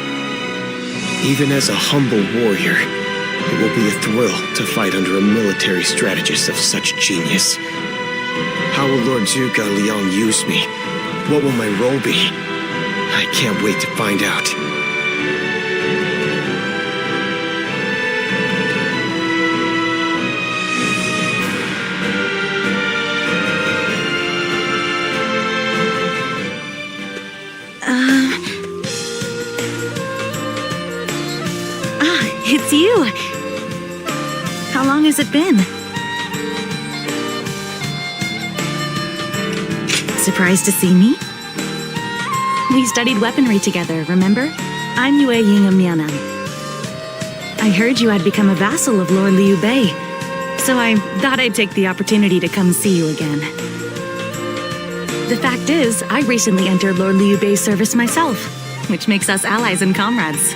Even as a humble warrior, it will be a thrill to fight under a military strategist of such genius. How will Lord Zhuge Liang use me? What will my role be? I can't wait to find out. It's you. How long has it been? Surprised to see me? We studied weaponry together, remember? I'm Yue Ying of Mianan. I heard you had become a vassal of Lord Liu Bei, so I thought I'd take the opportunity to come see you again. The fact is, I recently entered Lord Liu Bei's service myself, which makes us allies and comrades.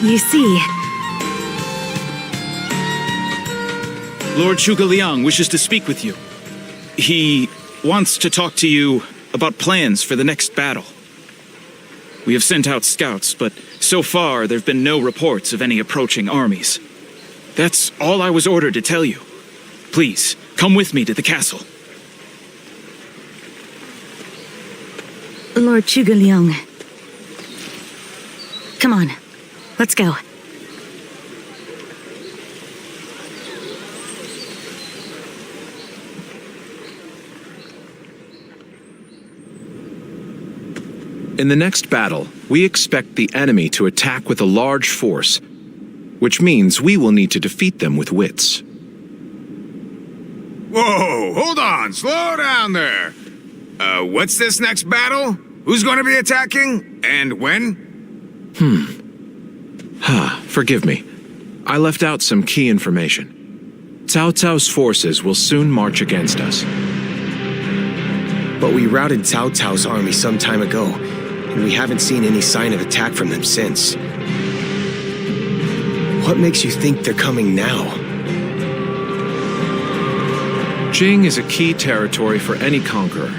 You see... Lord Zhuge Liang wishes to speak with you. He wants to talk to you about plans for the next battle. We have sent out scouts, but so far there have been no reports of any approaching armies. That's all I was ordered to tell you. Please, come with me to the castle. Lord Zhuge Liang. Come on, let's go. In the next battle, we expect the enemy to attack with a large force, which means we will need to defeat them with wits. Whoa, hold on, slow down there. What's this next battle? Who's going to be attacking? And when? Forgive me. I left out some key information. Cao Cao's forces will soon march against us. But we routed Cao Cao's army some time ago, and we haven't seen any sign of attack from them since. What makes you think they're coming now? Jing is a key territory for any conqueror.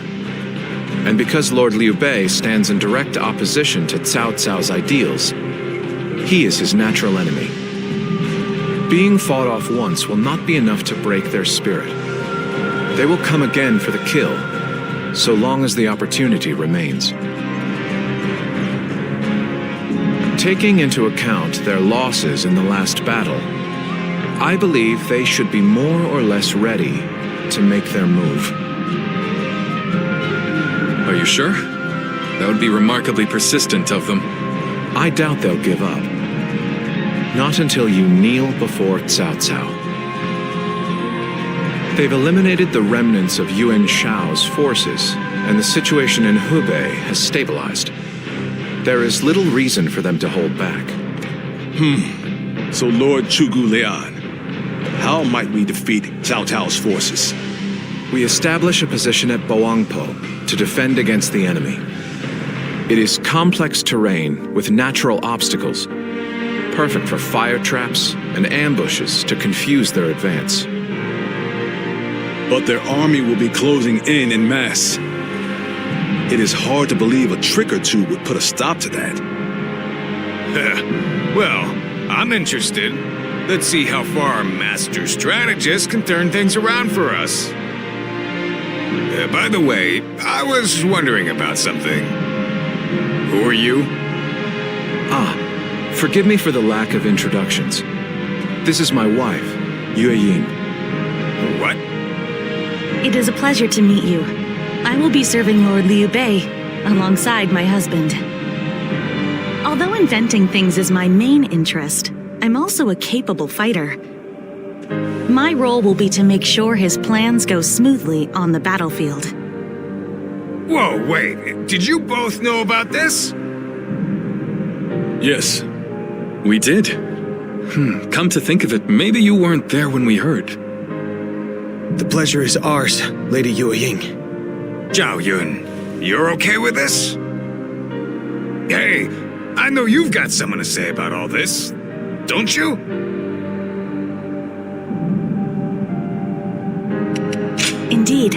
And because Lord Liu Bei stands in direct opposition to Cao Cao's ideals, he is his natural enemy. Being fought off once will not be enough to break their spirit. They will come again for the kill, so long as the opportunity remains. Taking into account their losses in the last battle, I believe they should be more or less ready to make their move. Are you sure? That would be remarkably persistent of them. I doubt they'll give up. Not until you kneel before Cao Cao. They've eliminated the remnants of Yuan Shao's forces, and the situation in Hubei has stabilized. There is little reason for them to hold back. So Lord Zhuge Liang, how might we defeat Cao Cao's forces? We establish a position at Boangpo to defend against the enemy. It is complex terrain with natural obstacles, perfect for fire traps and ambushes to confuse their advance. But their army will be closing in mass. It is hard to believe a trick or two would put a stop to that. Well, I'm interested. Let's see how far our master strategist can turn things around for us. By the way, I was wondering about something. Who are you? Forgive me for the lack of introductions. This is my wife, Yue Ying. What? It is a pleasure to meet you. I will be serving Lord Liu Bei alongside my husband. Although inventing things is my main interest, I'm also a capable fighter. My role will be to make sure his plans go smoothly on the battlefield. Whoa, wait. Did you both know about this? Yes, we did. Come to think of it, maybe you weren't there when we heard. The pleasure is ours, Lady Yue Ying. Zhao Yun, you're okay with this? Hey, I know you've got something to say about all this, don't you? Indeed.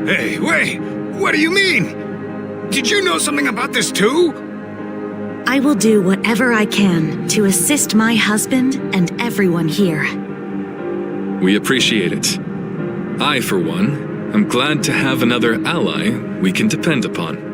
Hey, wait! What do you mean? Did you know something about this too? I will do whatever I can to assist my husband and everyone here. We appreciate it. I, for one, am glad to have another ally we can depend upon.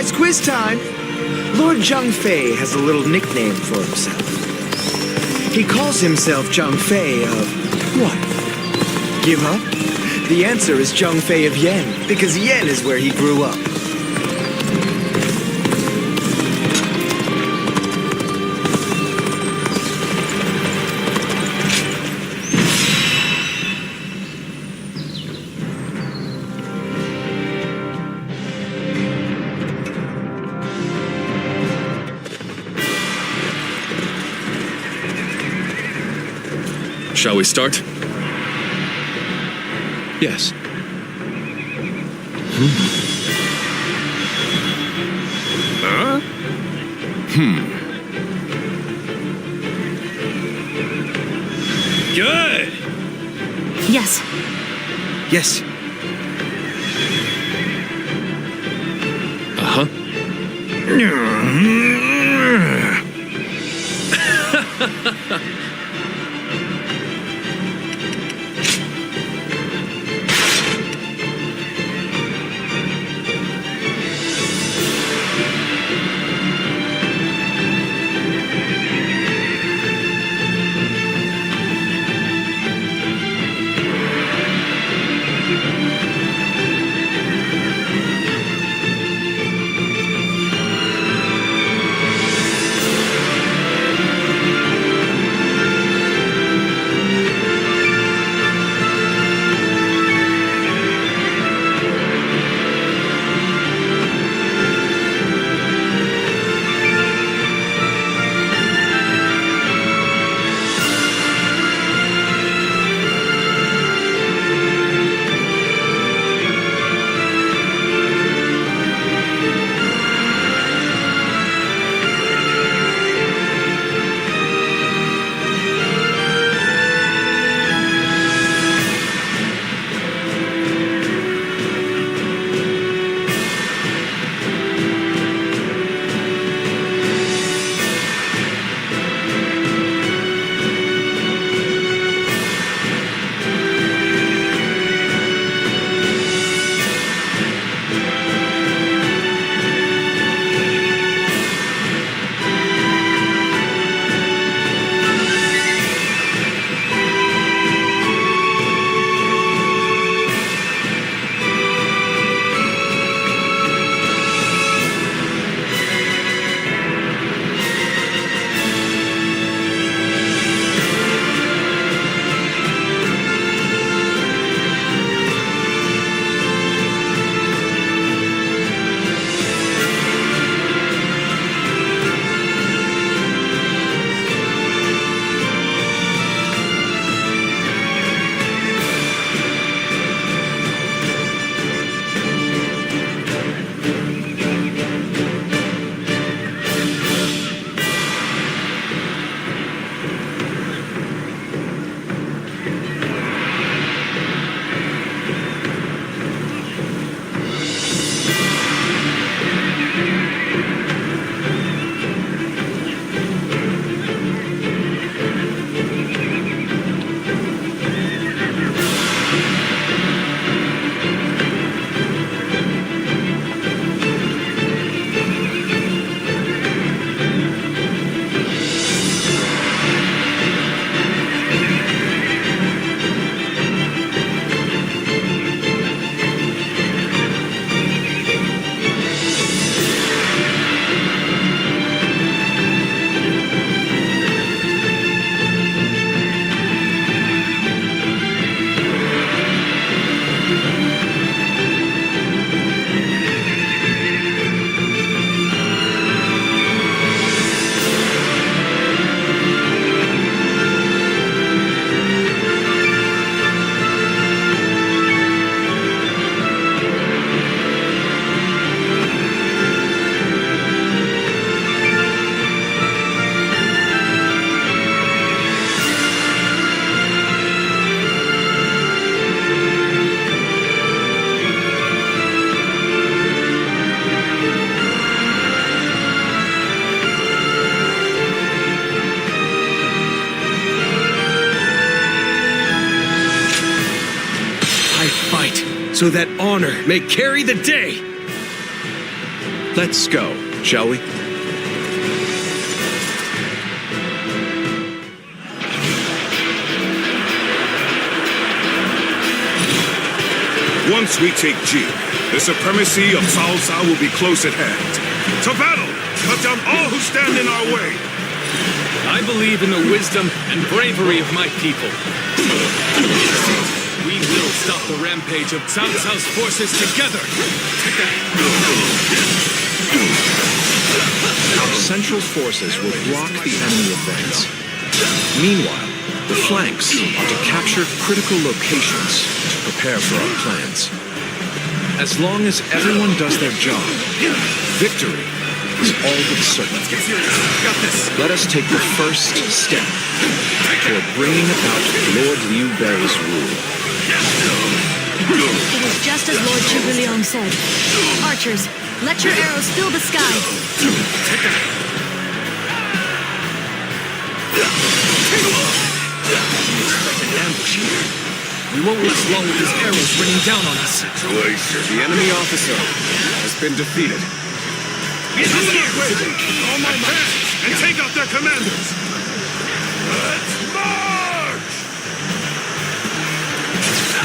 Surprise quiz time! Lord Zhang Fei has a little nickname for himself. He calls himself Zhang Fei of what? Give up? The answer is Zhang Fei of Yen, because Yen is where he grew up. Shall we start? Yes. Huh? Good! Yes. Yes. Uh-huh. So that honor may carry the day! Let's go, shall we? Once we take G, the supremacy of Cao Cao will be close at hand. To battle! Cut down all who stand in our way! I believe in the wisdom and bravery of my people. We will stop the rampage of Cao Cao's forces together! Our central forces will block the enemy advance. Meanwhile, the flanks are to capture critical locations to prepare for our plans. As long as everyone does their job, victory is all but certain. Got this! Let us take the first step toward bringing about Lord Liu Bei's rule. It is just as Lord Zhuge said. Archers, let your arrows fill the sky. Expect an ambush here. We won't last long with these arrows raining down on us. The enemy officer has been defeated. All my might, and take out their commanders! Let's march!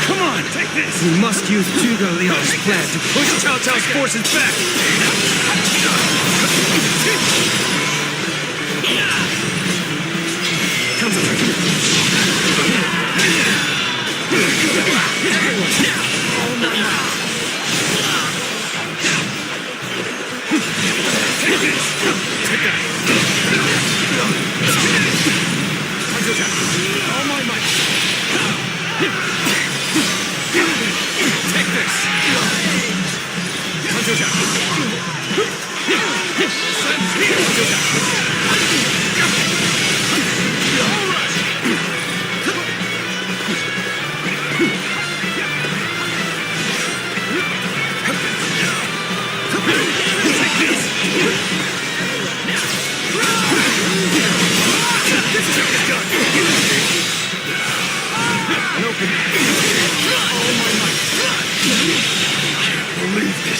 Come on! Take this! We must use Zhuge Liang's plan to push Cao Cao's forces back! All my might! Take this!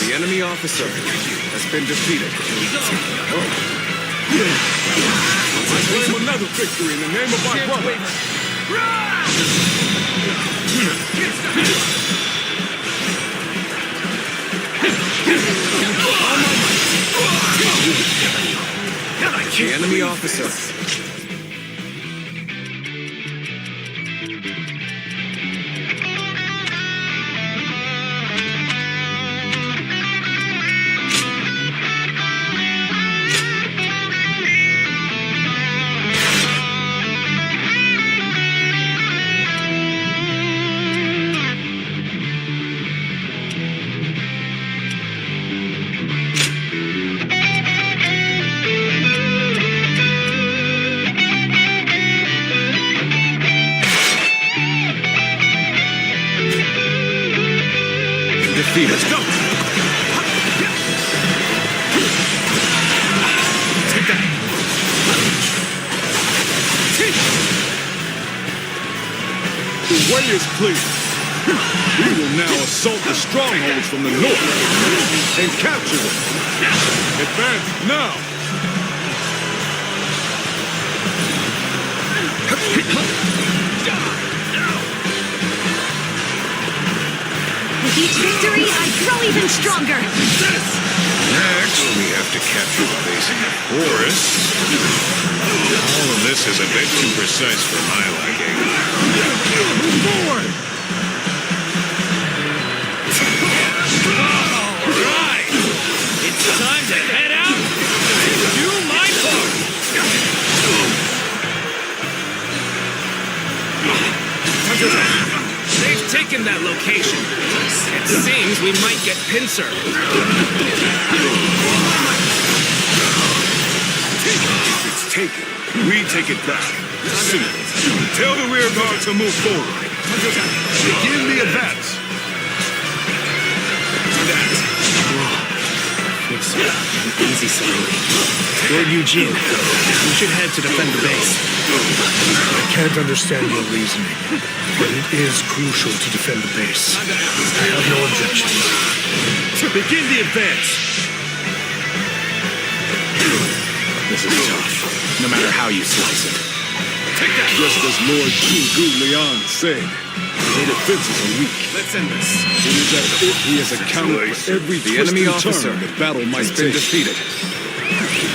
The enemy officer has been defeated. I claim another victory in the name of my brother. The enemy officer. Let's go! Take that! The way is clear. We will now assault the strongholds from the north and capture them. Advance now! With each victory, I grow even stronger. Next, we have to capture the base of the forest. All of this is a bit too precise for my liking. Move forward! All right! It's time to head out and do my part! They've taken that location. It seems we might get pincer. If it's taken, we take it back. Soon. Tell the rear guard to move forward. Begin the advance. Easy sailing. Lord Eugene, we should head to defend the base. I can't understand your reasoning, but it is crucial to defend the base. I have no objections. Begin the advance! This is tough, no matter how you slice it. Just as Lord Zhuge Liang said, the defenses are weak. Let's end this. It is as if he has accounted for every The twist enemy and officer turn the battle might has been take. defeated.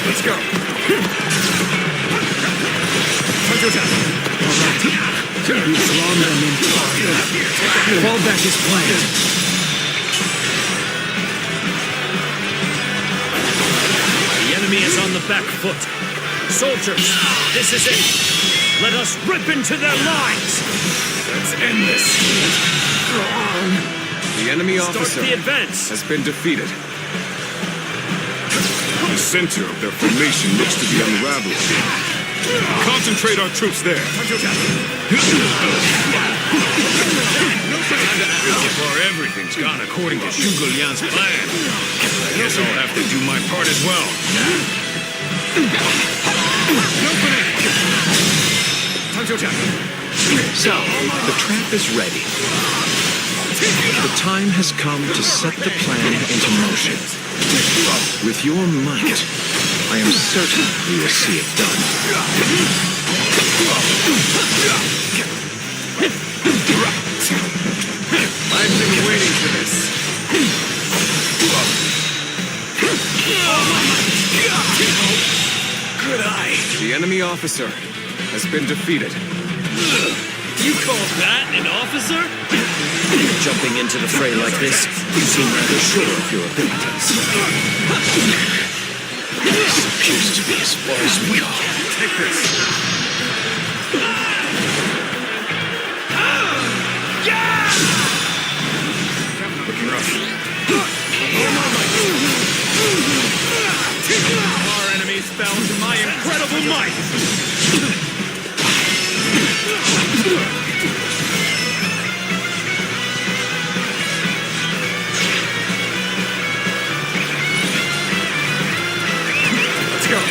Let's go. You've drawn them in far. Fall back his plan. The enemy is on the back foot. Soldiers, this is it. Let us rip into their lines. Let's end this. The enemy Start officer the advance. has been defeated. The center of their formation looks to be unraveling. Concentrate our troops there. So far, everything's gone according to Zhuge Liang's plan. I guess I'll have to do my part as well. So, the trap is ready. The time has come to set the plan into motion. With your might, I am certain we will see it done. I've been waiting for this. Good eye. The enemy officer has been defeated. You call that an officer? Jumping into the fray like this, you seem rather sure of your abilities. This appears to be as far as we go. Take this. Looking rough. Our enemies fell to my incredible might.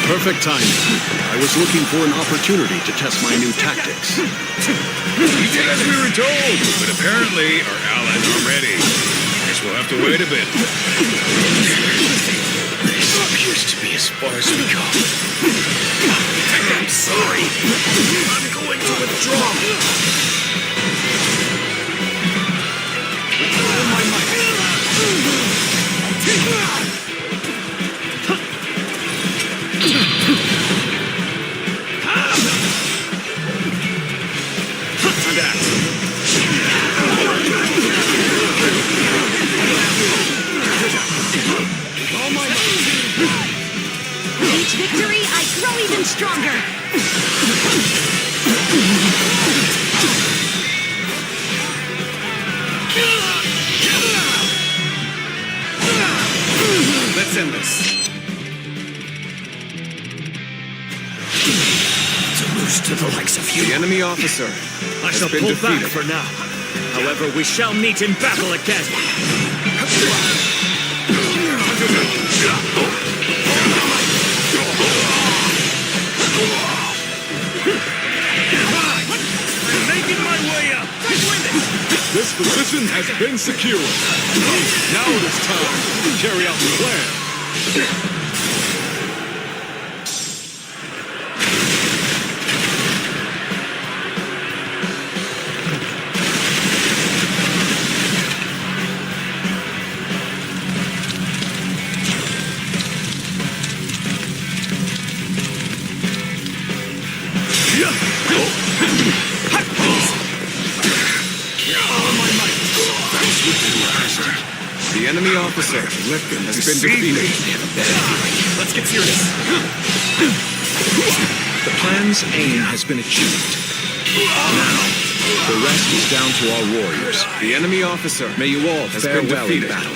Perfect timing. I was looking for an opportunity to test my new tactics. We did as we were told, but apparently our allies are ready. Guess we'll have to wait a bit. This appears to be as far as we go. I'm sorry. I'm going to withdraw. With all my might. Each victory, I grow even stronger. Let's end this. To lose to the likes of you. The enemy officer I has shall been pull defeated. back for now. However, we shall meet in battle again. I'm making my way up. This position has been secured. Now it is time to carry out the plan. The enemy officer has been defeated. Let's get serious. The plan's aim has been achieved. Now, the rest is down to our warriors. The enemy officer, may you all has fare been well in defeated. battle.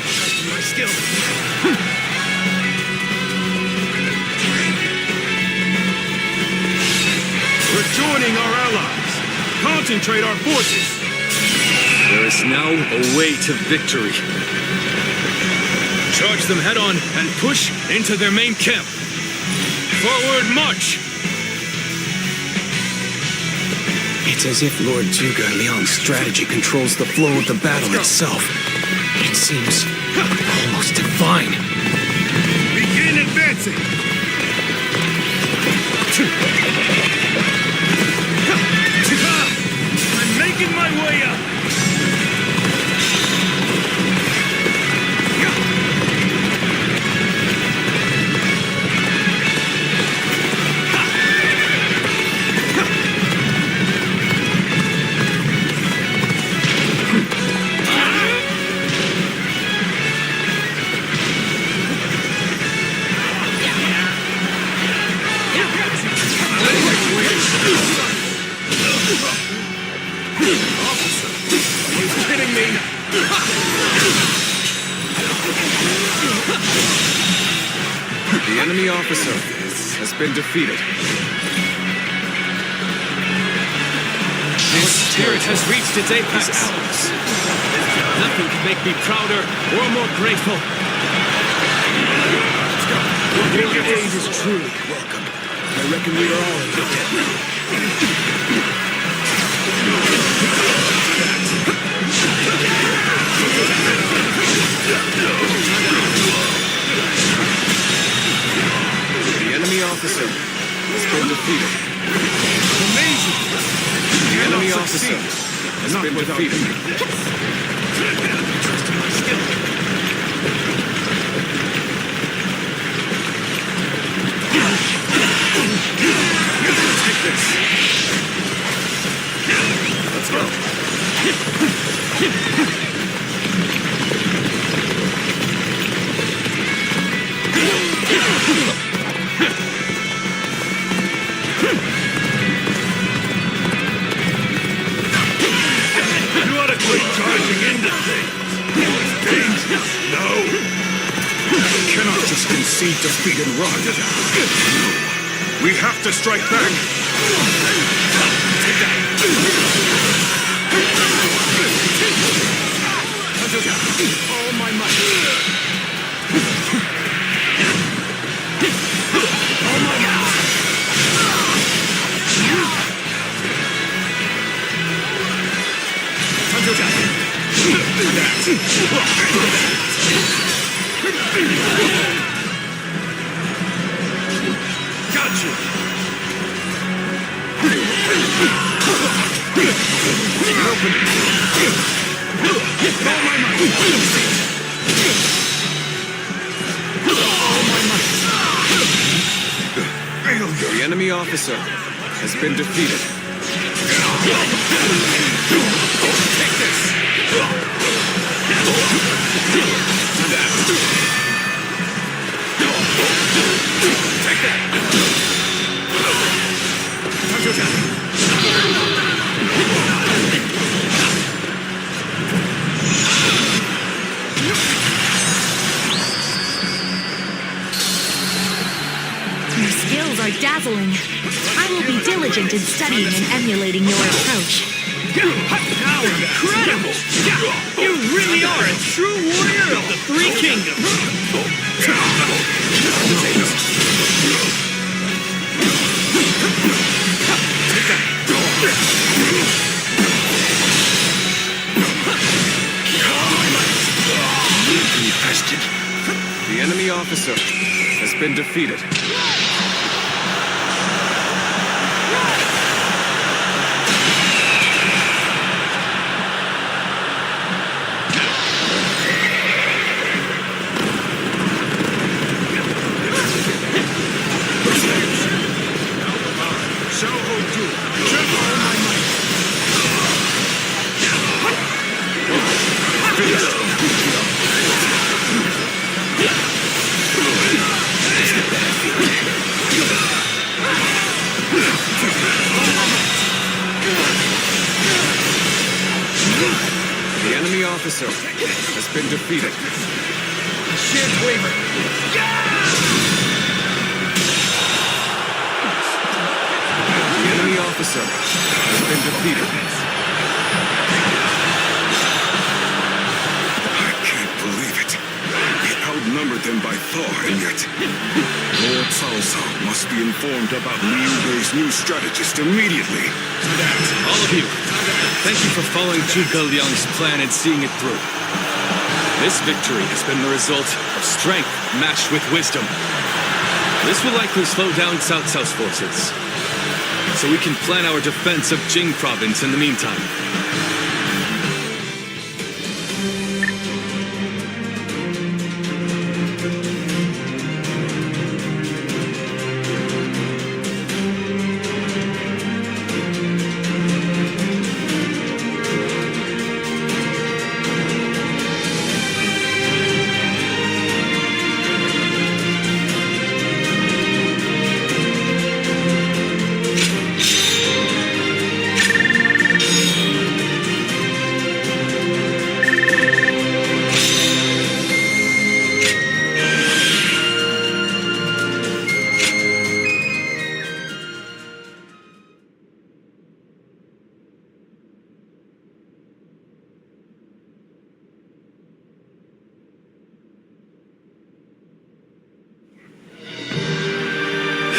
We're joining our allies. Concentrate our forces. There is now a way to victory. Charge them head on and push into their main camp. Forward march! It's as if Lord Zhuge Liang's strategy controls the flow of the battle itself. It seems almost divine. Begin advancing! I'm making my way up. The enemy officer has been defeated. This spirit has reached its apex. Nothing can make me prouder or more grateful. Your aid is truly welcome. I reckon we are all in good debt now. The enemy officer has been defeated. Amazing! The enemy officer has been defeated. Take this. Let's go. You ought to quit charging into things. It's dangerous. No. We cannot just concede defeat and run. No. We have to strike back. Take that. All my might. All my might. Got you. The enemy officer has been defeated. Take this. Take that. Your skills are dazzling. I will be diligent in studying and emulating your approach. How incredible! You really are a true warrior of the Three Kingdoms. The enemy officer has been defeated. The enemy officer has been defeated. I shan't waver. The enemy officer has been defeated. I can't believe it. We outnumbered them by far, and yet Lord Cao must be informed about Liu Bei's new strategist immediately. All of you, thank you for following Zhuge Liang's plan and seeing it through. This victory has been the result of strength matched with wisdom. This will likely slow down Cao Cao's forces, so we can plan our defense of Jing province in the meantime.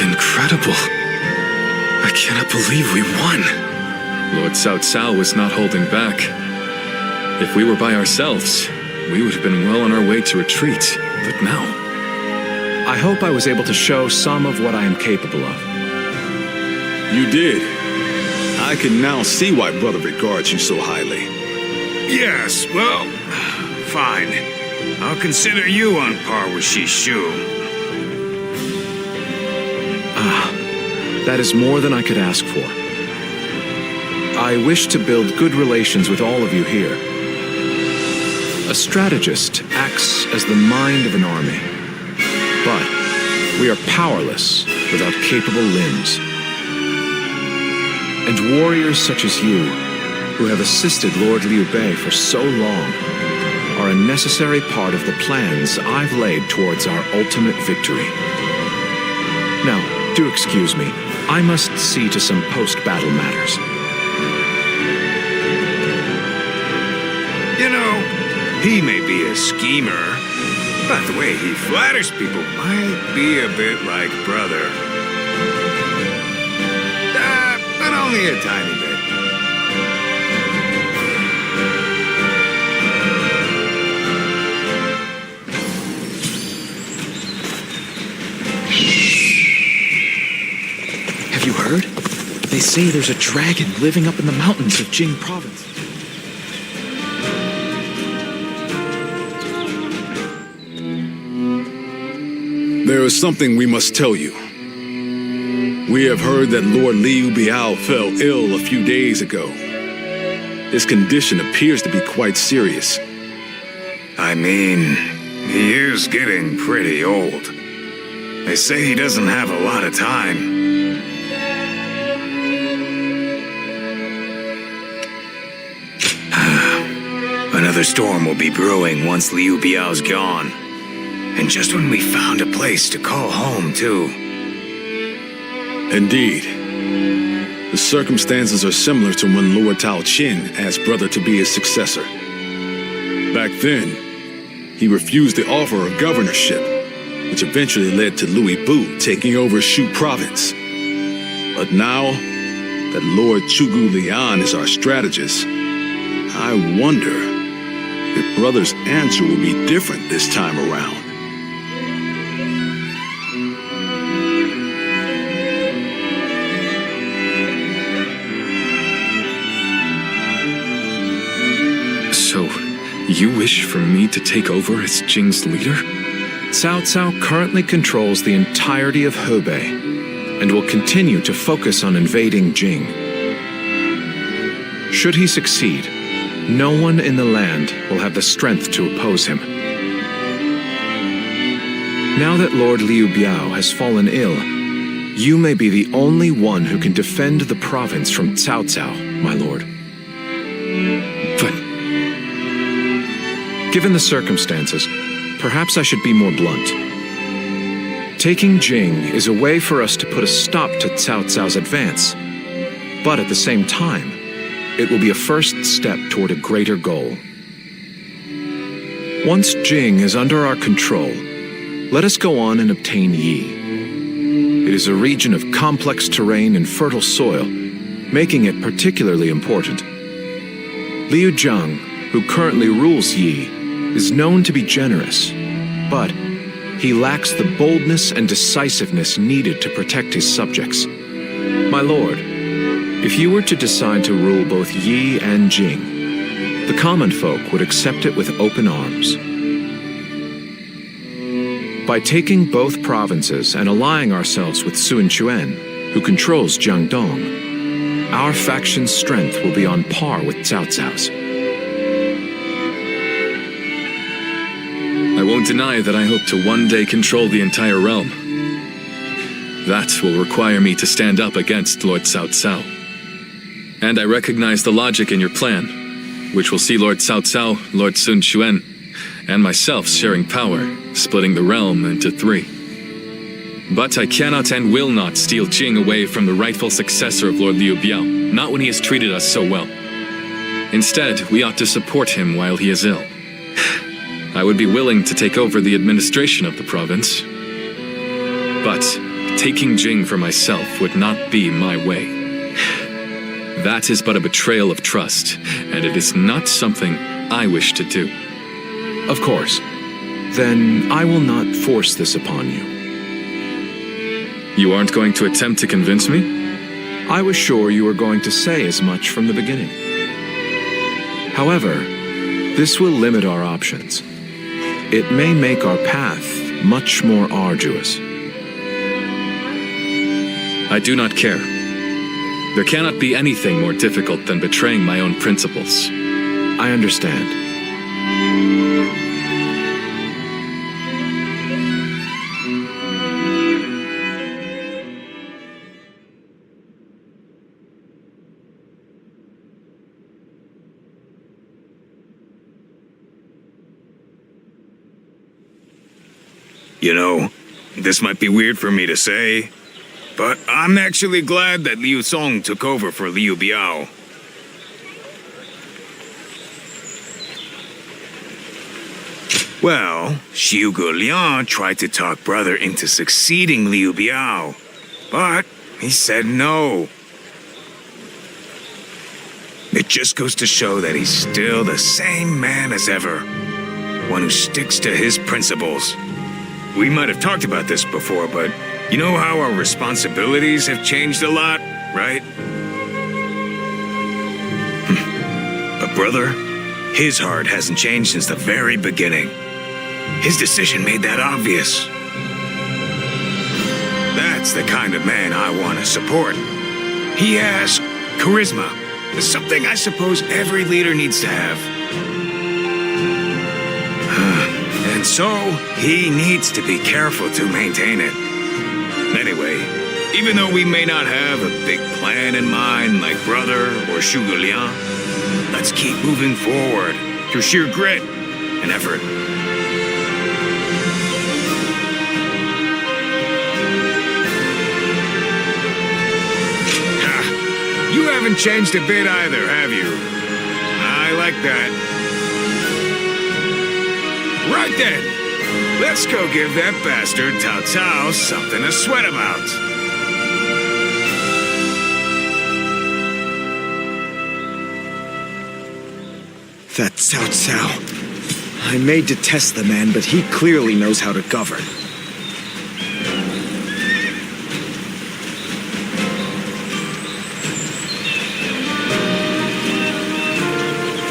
Incredible. I cannot believe we won. Lord Cao Cao was not holding back. If we were by ourselves, we would have been well on our way to retreat. But now... I hope I was able to show some of what I am capable of. You did. I can now see why Brother regards you so highly. Yes, well, fine. I'll consider you on par with Shishu. That is more than I could ask for. I wish to build good relations with all of you here. A strategist acts as the mind of an army, but we are powerless without capable limbs. And warriors such as you, who have assisted Lord Liu Bei for so long, are a necessary part of the plans I've laid towards our ultimate victory. Now, do excuse me. I must see to some post-battle matters. You know, he may be a schemer, but the way he flatters people might be a bit like Brother. But only a tiny bit. Have you heard? They say there's a dragon living up in the mountains of Jing province. There is something we must tell you. We have heard that Lord Liu Biao fell ill a few days ago. His condition appears to be quite serious. I mean, he is getting pretty old. They say he doesn't have a lot of time. Another storm will be brewing once Liu Biao's gone. And just when we found a place to call home, too. Indeed. The circumstances are similar to when Lord Tao Qin asked Brother to be his successor. Back then, he refused the offer of governorship, which eventually led to Louis Bu taking over Shu province. But now that Lord Chugu Lian is our strategist, I wonder if Brother's answer will be different this time around. So, you wish for me to take over as Jing's leader? Cao Cao currently controls the entirety of Hebei and will continue to focus on invading Jing. Should he succeed, no one in the land will have the strength to oppose him. Now that Lord Liu Biao has fallen ill, you may be the only one who can defend the province from Cao Cao, my lord. But given the circumstances, perhaps I should be more blunt. Taking Jing is a way for us to put a stop to Cao Cao's advance, but at the same time, it will be a first step toward a greater goal. Once Jing is under our control, let us go on and obtain Yi. It is a region of complex terrain and fertile soil, making it particularly important. Liu Zhang, who currently rules Yi, is known to be generous, but he lacks the boldness and decisiveness needed to protect his subjects. My lord, if you were to decide to rule both Yi and Jing, the common folk would accept it with open arms. By taking both provinces and allying ourselves with Sun Quan, who controls Jiangdong, our faction's strength will be on par with Cao Cao's. I won't deny that I hope to one day control the entire realm. That will require me to stand up against Lord Cao Cao. And I recognize the logic in your plan, which will see Lord Cao Cao, Lord Sun Quan, and myself sharing power, splitting the realm into 3. But I cannot and will not steal Jing away from the rightful successor of Lord Liu Biao, not when he has treated us so well. Instead, we ought to support him while he is ill. I would be willing to take over the administration of the province. But taking Jing for myself would not be my way. That is but a betrayal of trust, and it is not something I wish to do. Of course. Then I will not force this upon you. You aren't going to attempt to convince me? I was sure you were going to say as much from the beginning. However, this will limit our options. It may make our path much more arduous. I do not care. There cannot be anything more difficult than betraying my own principles. I understand. You know, this might be weird for me to say, but I'm actually glad that Liu Song took over for Liu Biao. Well, Xiu Liang tried to talk brother into succeeding Liu Biao, but he said no. It just goes to show that he's still the same man as ever, one who sticks to his principles. We might have talked about this before, but you know how our responsibilities have changed a lot, right? But brother, his heart hasn't changed since the very beginning. His decision made that obvious. That's the kind of man I want to support. He has charisma, something I suppose every leader needs to have. And so, he needs to be careful to maintain it. Anyway, even though we may not have a big plan in mind like brother or Xiu Liang, let's keep moving forward through sheer grit and effort. You haven't changed a bit either, have you? I like that. Right then, let's go give that bastard Cao Cao something to sweat about. That Cao Cao. I may detest the man, but he clearly knows how to govern.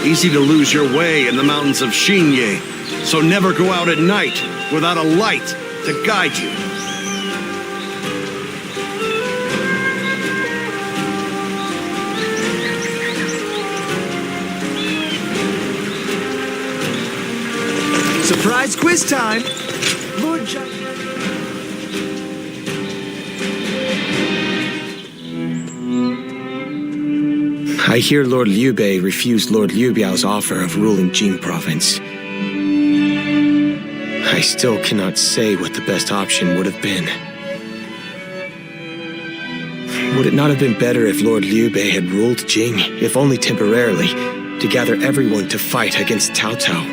Easy to lose your way in the mountains of Xinye, so never go out at night without a light to guide you. Surprise quiz time! Lord John... I hear Lord Liu Bei refused Lord Liu Biao's offer of ruling Jing province. I still cannot say what the best option would have been. Would it not have been better if Lord Liu Bei had ruled Jing, if only temporarily, to gather everyone to fight against Cao Cao?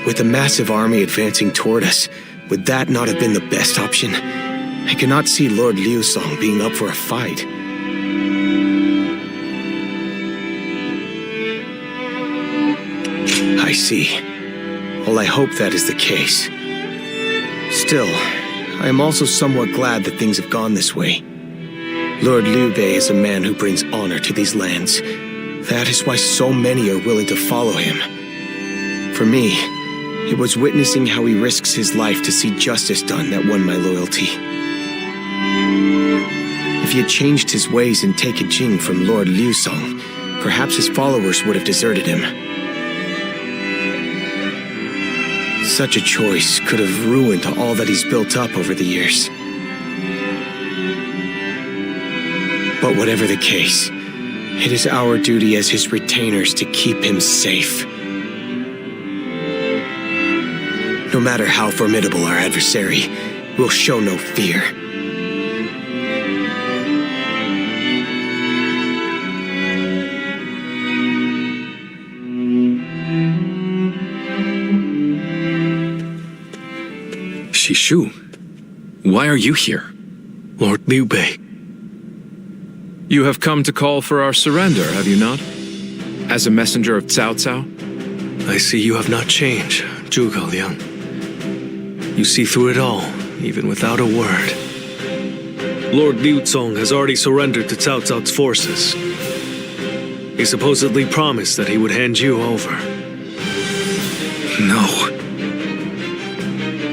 With a massive army advancing toward us, would that not have been the best option? I cannot see Lord Liu Song being up for a fight. I see. Well, I hope that is the case. Still, I am also somewhat glad that things have gone this way. Lord Liu Bei is a man who brings honor to these lands. That is why so many are willing to follow him. For me, it was witnessing how he risks his life to see justice done that won my loyalty. If he had changed his ways and taken Jing from Lord Liu Song, perhaps his followers would have deserted him. Such a choice could have ruined all that he's built up over the years. But whatever the case, it is our duty as his retainers to keep him safe. No matter how formidable our adversary, we'll show no fear. Shishu, why are you here? Lord Liu Bei. You have come to call for our surrender, have you not? As a messenger of Cao Cao? I see you have not changed, Zhuge Liang. You see through it all, even without a word. Lord Liu Zong has already surrendered to Cao Cao's forces. He supposedly promised that he would hand you over. No.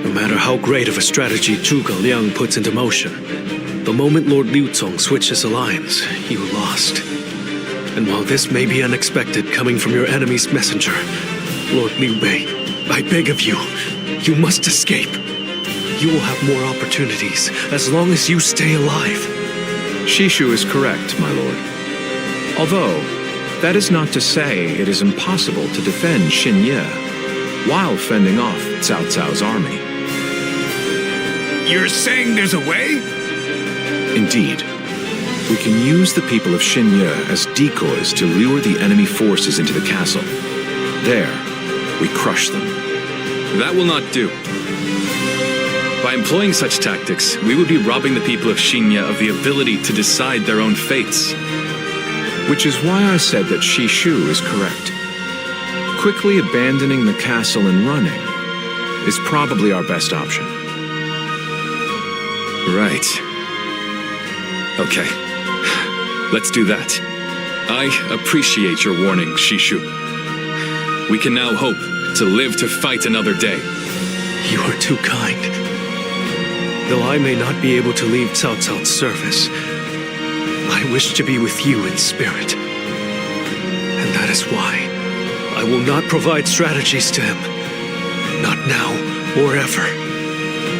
No matter how great of a strategy Zhuge Liang puts into motion, the moment Lord Liu Zong switched his alliance, you lost. And while this may be unexpected coming from your enemy's messenger, Lord Liu Bei, I beg of you, you must escape. You will have more opportunities as long as you stay alive. Shishu is correct, my lord. Although, that is not to say it is impossible to defend Xinye while fending off Cao Cao's army. You're saying there's a way? Indeed. We can use the people of Xinye as decoys to lure the enemy forces into the castle. There, we crush them. That will not do. By employing such tactics, we would be robbing the people of Xinye of the ability to decide their own fates. Which is why I said that Shishu is correct. Quickly abandoning the castle and running is probably our best option. Right. Okay. Let's do that. I appreciate your warning, Shishu. We can now hope to live to fight another day. You are too kind. Though I may not be able to leave Cao Cao's service, I wish to be with you in spirit. And that is why I will not provide strategies to him. Not now or ever.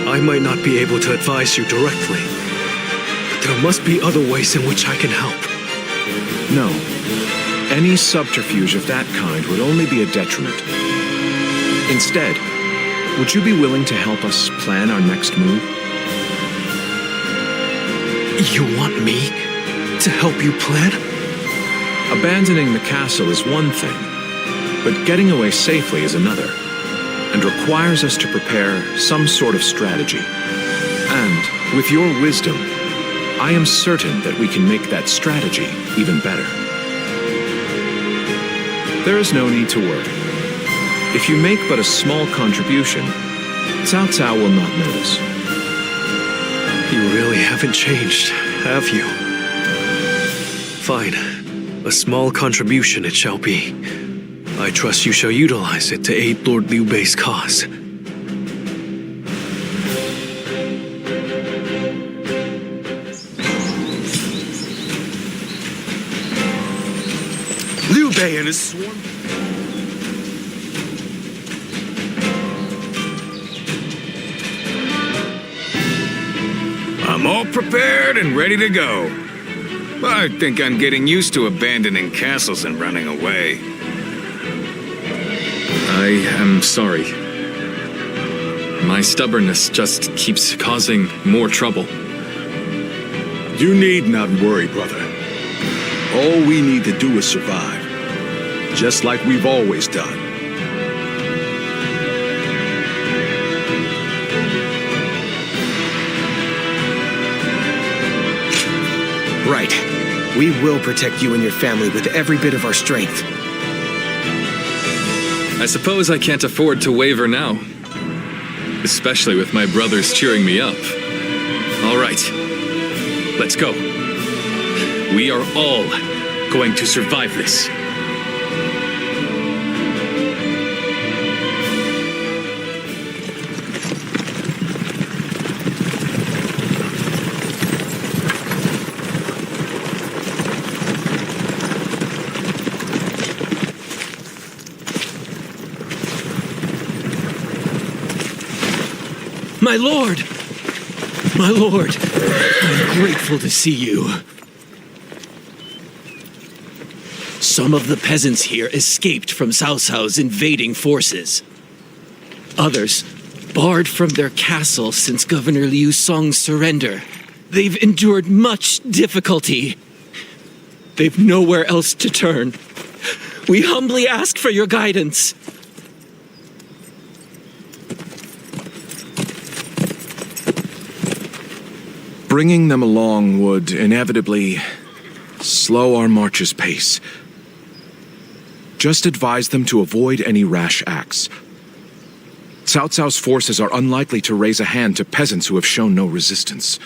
I might not be able to advise you directly, but there must be other ways in which I can help. No. Any subterfuge of that kind would only be a detriment. Instead, would you be willing to help us plan our next move? You want me to help you plan? Abandoning the castle is one thing, but getting away safely is another, and requires us to prepare some sort of strategy. And, with your wisdom, I am certain that we can make that strategy even better. There is no need to worry. If you make but a small contribution, Cao Cao will not notice. You really haven't changed, have you? Fine. A small contribution it shall be. I trust you shall utilize it to aid Lord Liu Bei's cause. Liu Bei and his swarm... I'm all prepared and ready to go. I think I'm getting used to abandoning castles and running away. I am sorry. My stubbornness just keeps causing more trouble. You need not worry, brother. All we need to do is survive, just like we've always done. Right. We will protect you and your family with every bit of our strength. I suppose I can't afford to waver now. especially with my brothers cheering me up. All right, let's go. We are all going to survive this. My lord! My lord! I'm grateful to see you. Some of the peasants here escaped from Cao Cao's invading forces. Others barred from their castle since Governor Liu Song's surrender. They've endured much difficulty. They've nowhere else to turn. We humbly ask for your guidance. Bringing them along would inevitably slow our march's pace. Just advise them to avoid any rash acts. Cao Cao's forces are unlikely to raise a hand to peasants who have shown no resistance.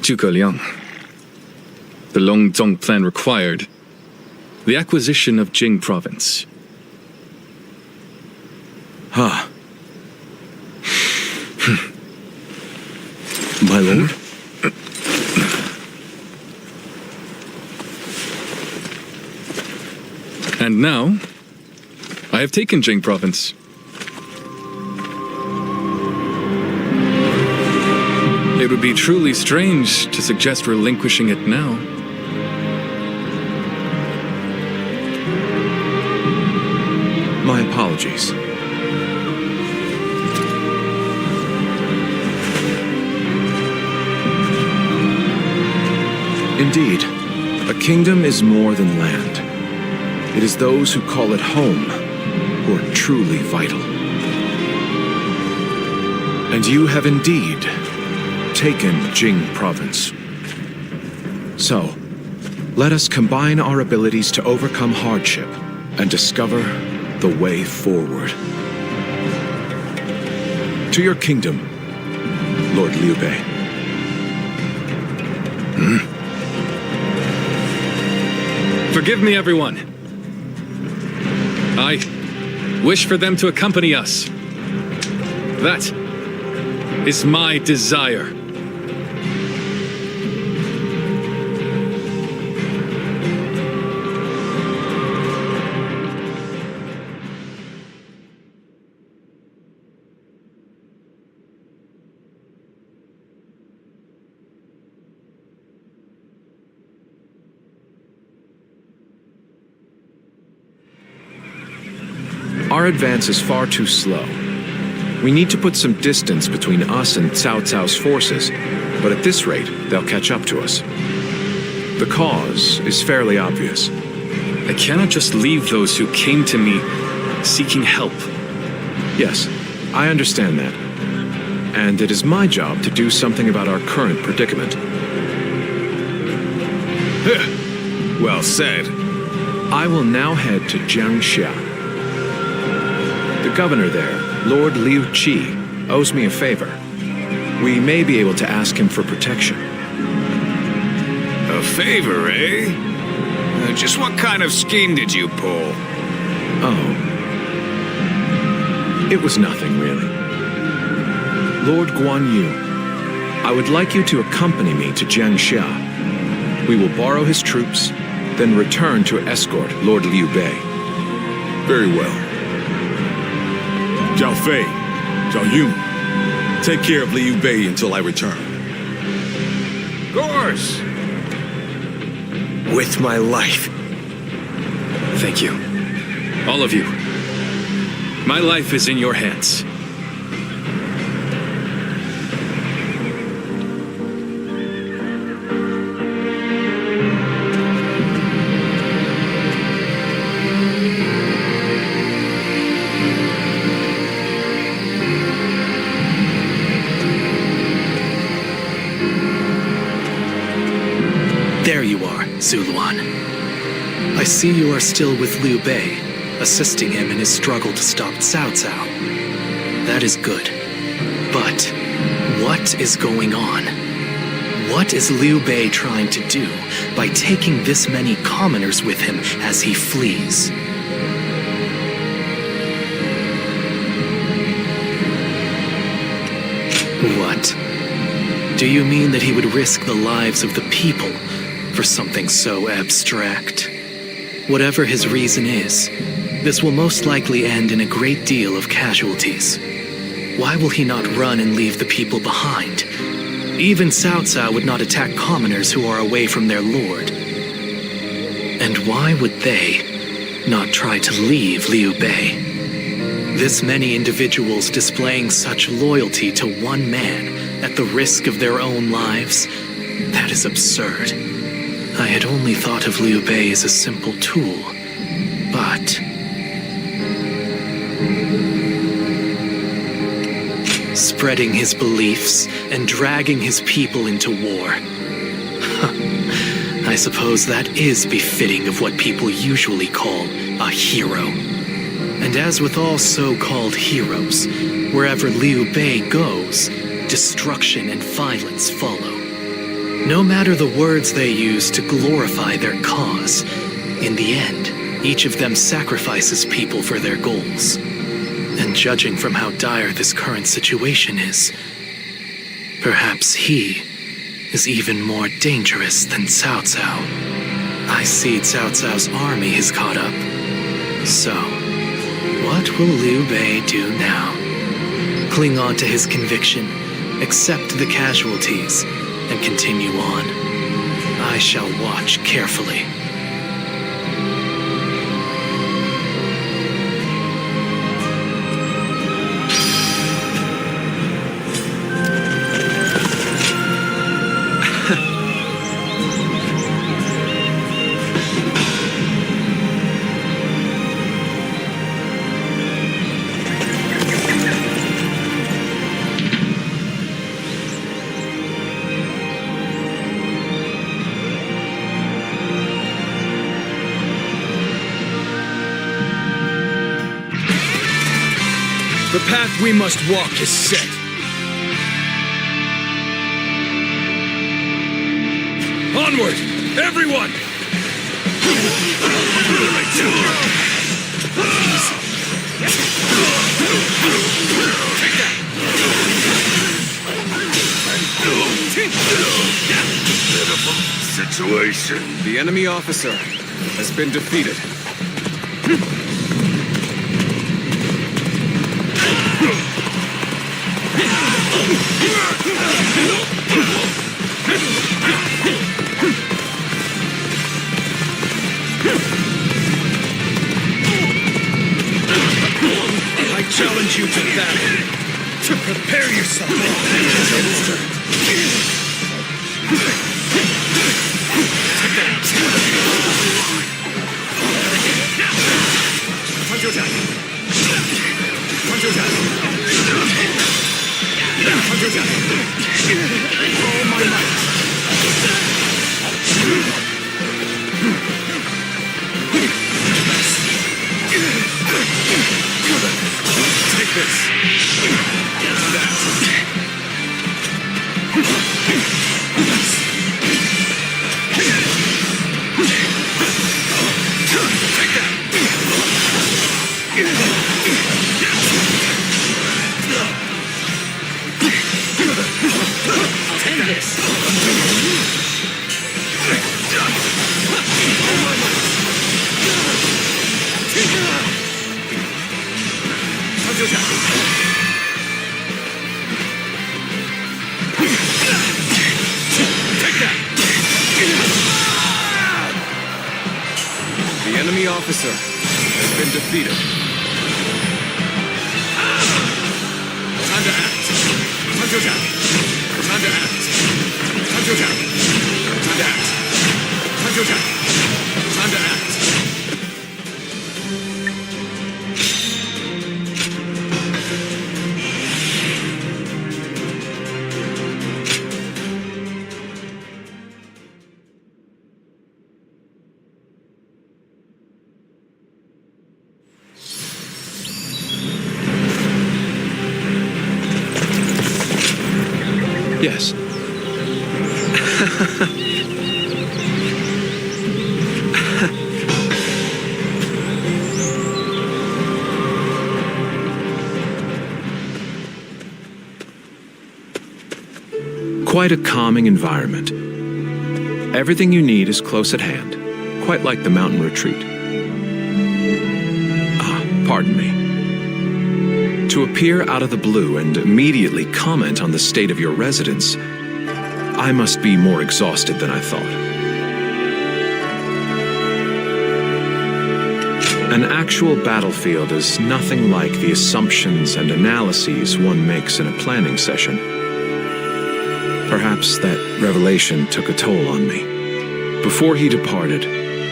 Zhuge Liang. The Longzong plan required the acquisition of Jing province. Huh. My lord? And now, I have taken Jing province. It would be truly strange to suggest relinquishing it now. My apologies. Indeed, a kingdom is more than land. It is those who call it home who are truly vital. And you have indeed taken Jing province. So, let us combine our abilities to overcome hardship and discover the way forward. To your kingdom, Lord Liu Bei. Forgive me, everyone. I wish for them to accompany us. That is my desire. Our advance is far too slow. We need to put some distance between us and Cao Cao's forces, but at this rate, they'll catch up to us. The cause is fairly obvious. I cannot just leave those who came to me seeking help. Yes, I understand that. And it is my job to do something about our current predicament. Well said. I will now head to Jiangxia. The governor there, Lord Liu Qi, owes me a favor. We may be able to ask him for protection. A favor, eh? Just what kind of scheme did you pull? Oh. It was nothing, really. Lord Guan Yu, I would like you to accompany me to Jiangxia. We will borrow his troops, then return to escort Lord Liu Bei. Very well. Zhao Fei, Zhao Yun, take care of Liu Bei until I return. Of course. With my life. Thank you. All of you. My life is in your hands. There you are, Zuluan. I see you are still with Liu Bei. assisting him in his struggle to stop Cao Cao. That is good. But what is going on? What is Liu Bei trying to do by taking this many commoners with him as he flees? What? Do you mean that he would risk the lives of the people for something so abstract? Whatever his reason is, this will most likely end in a great deal of casualties. Why will he not run and leave the people behind? Even Cao Cao would not attack commoners who are away from their lord. And why would they not try to leave Liu Bei? This many individuals displaying such loyalty to one man at the risk of their own lives? That is absurd. I had only thought of Liu Bei as a simple tool, but... spreading his beliefs and dragging his people into war. I suppose that is befitting of what people usually call a hero. And as with all so-called heroes, wherever Liu Bei goes, destruction and violence follow. No matter the words they use to glorify their cause, in the end, each of them sacrifices people for their goals. And judging from how dire this current situation is, perhaps he is even more dangerous than Cao Cao. I see Cao Cao's army has caught up. So, what will Liu Bei do now? Cling on to his conviction, accept the casualties, and continue on. I shall watch carefully. The path we must walk is set. Onward, everyone! Situation. The enemy officer has been defeated. I challenge you to battle. To prepare yourself. All my might. Take this. End this. The enemy officer has been defeated. Time to act. Time to attack. Time to act. Time to attack. Time to act. Time to attack. Time to act. Yes. Quite a calming environment. Everything you need is close at hand, quite like the mountain retreat. Pardon me. To appear out of the blue and immediately comment on the state of your residence, I must be more exhausted than I thought. An actual battlefield is nothing like the assumptions and analyses one makes in a planning session. Perhaps that revelation took a toll on me. Before he departed,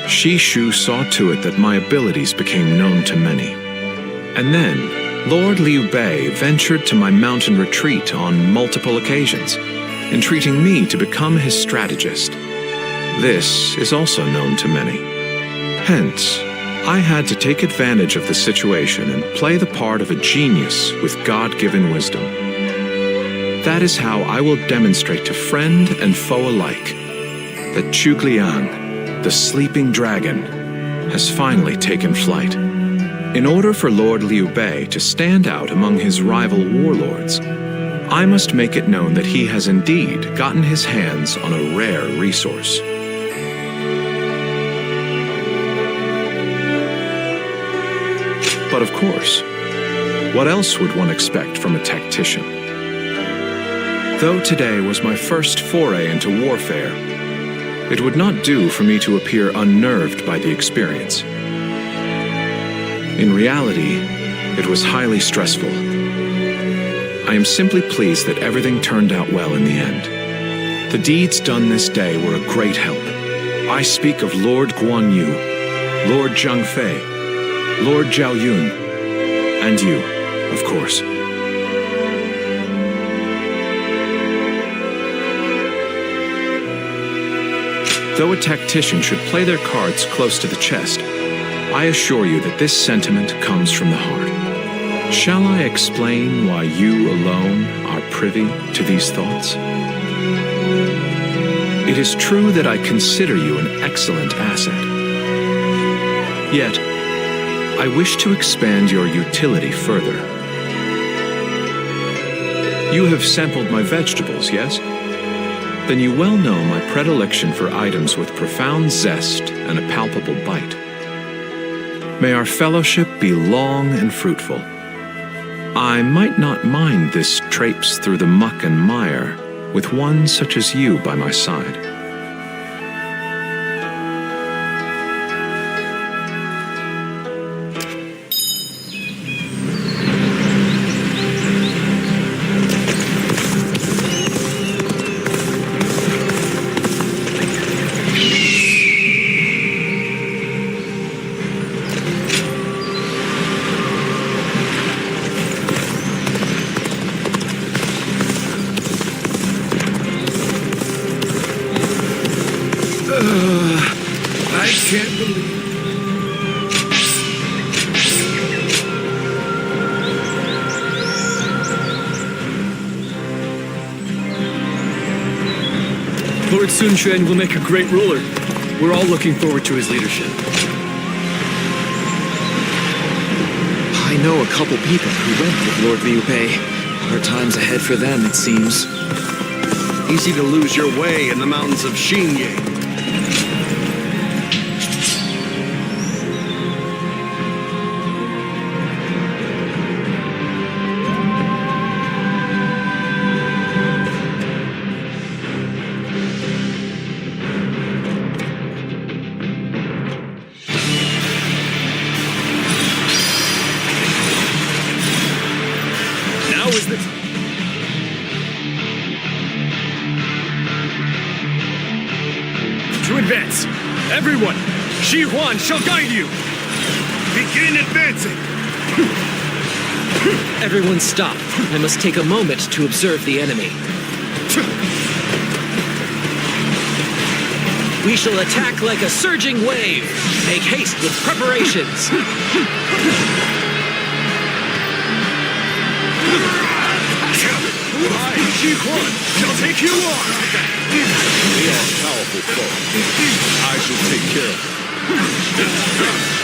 Shishu saw to it that my abilities became known to many. And then, Lord Liu Bei ventured to my mountain retreat on multiple occasions, entreating me to become his strategist. This is also known to many. Hence, I had to take advantage of the situation and play the part of a genius with God-given wisdom. That is how I will demonstrate to friend and foe alike that Zhugliang, the sleeping dragon, has finally taken flight. In order for Lord Liu Bei to stand out among his rival warlords, I must make it known that he has indeed gotten his hands on a rare resource. But of course, what else would one expect from a tactician? Though today was my first foray into warfare, it would not do for me to appear unnerved by the experience. In reality, it was highly stressful. I am simply pleased that everything turned out well in the end. The deeds done this day were a great help. I speak of Lord Guan Yu, Lord Zhang Fei, Lord Zhao Yun, and you, of course. Though a tactician should play their cards close to the chest, I assure you that this sentiment comes from the heart. Shall I explain why you alone are privy to these thoughts? It is true that I consider you an excellent asset. Yet, I wish to expand your utility further. You have sampled my vegetables, yes? Then you well know my predilection for items with profound zest and a palpable bite. May our fellowship be long and fruitful. I might not mind this traipse through the muck and mire with one such as you by my side. I can't believe it. Lord Sun Quan will make a great ruler. We're all looking forward to his leadership. I know a couple people who went with Lord Liu Bei. Hard times ahead for them, it seems. Easy to lose your way in the mountains of Xinye. Now is the to advance. Everyone, Shi Huan shall guide you. Begin advancing. Everyone stop. I must take a moment to observe the enemy. We shall attack like a surging wave. Make haste with preparations. I, Shi Huan, shall I'll take you on! They are powerful folk. I shall take care of them.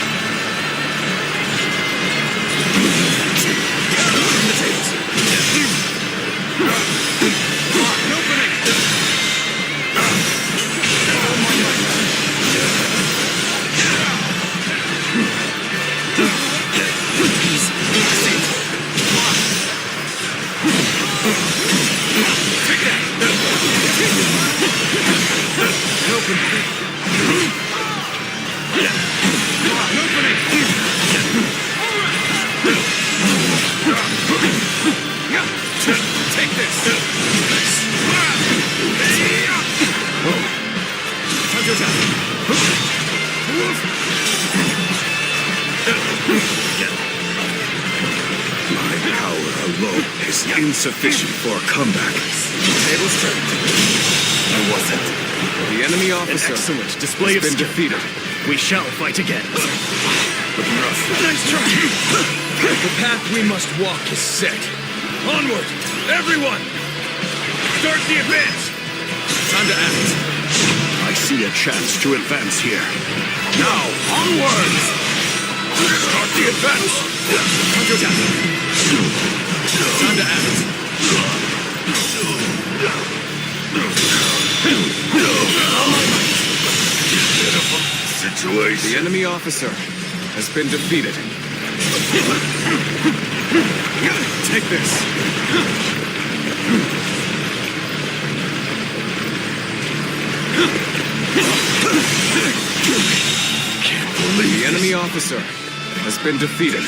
My power alone is insufficient for a comeback. Tables turned. I wasn't. The enemy officer An excellent display has of been skill. defeated. We shall fight again. Looking rough. Nice try. The path we must walk is set. Onward, everyone! Start the advance! Time to act. I see a chance to advance here. Now, onwards! Start the advance! Counterattack! Time to act. Situation. The enemy officer has been defeated. Take this. Can't believe The enemy officer has been defeated.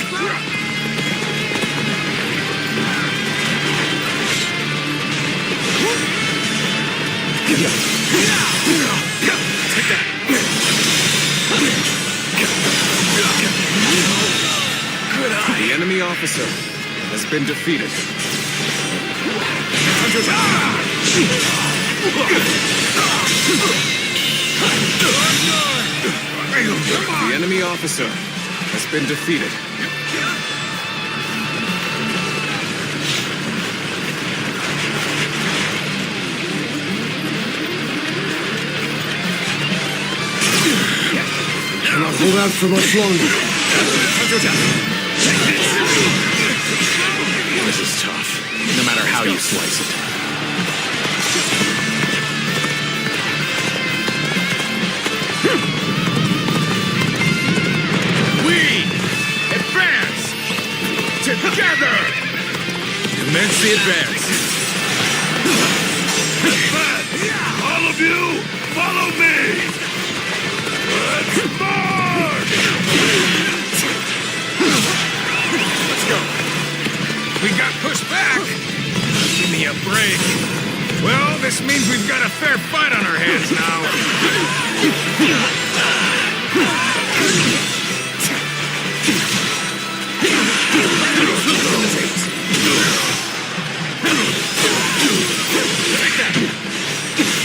Take that. Good eye. The enemy officer has been defeated. The enemy officer has been defeated. Cannot hold out for much longer. This is tough, no matter how you slice it. We advance together. Commence the advance. all of you, follow me! Let's march! Let's go. We got pushed back. Give me a break. Well, this means we've got a fair fight on our hands now. Take that.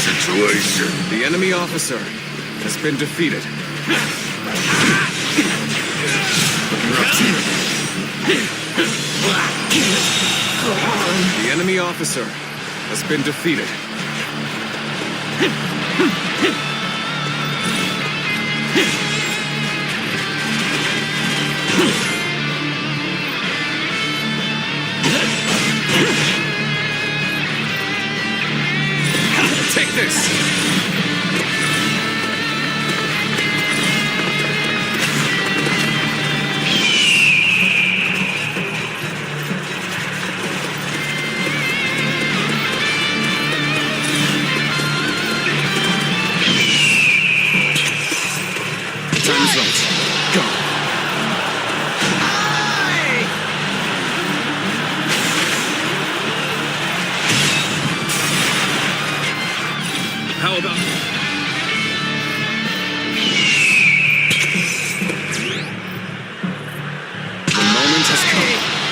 Situation. The enemy officer has been defeated. The enemy officer has been defeated. Take this. Time is right. Go. How about... The moment has come.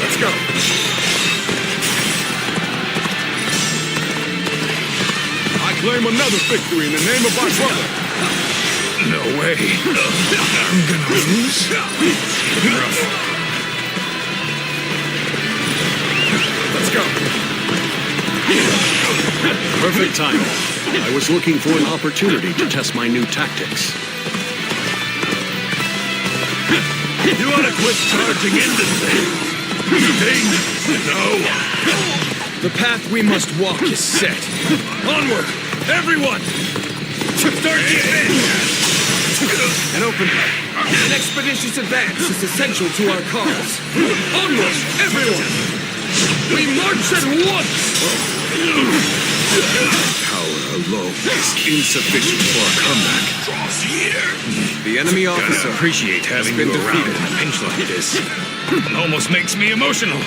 Let's go. claim another victory in the name of our brother. No way. I'm gonna lose. Let's go. Perfect timing. I was looking for an opportunity to test my new tactics. You ought to quit charging into things. No. The path we must walk is set. Onward, everyone. Start the advance. An expeditious advance is essential to our cause. Onward, everyone. We march at once. Power alone is insufficient for a comeback. The enemy officer Appreciate having been you around defeated. in a pinch like this. Almost makes me emotional.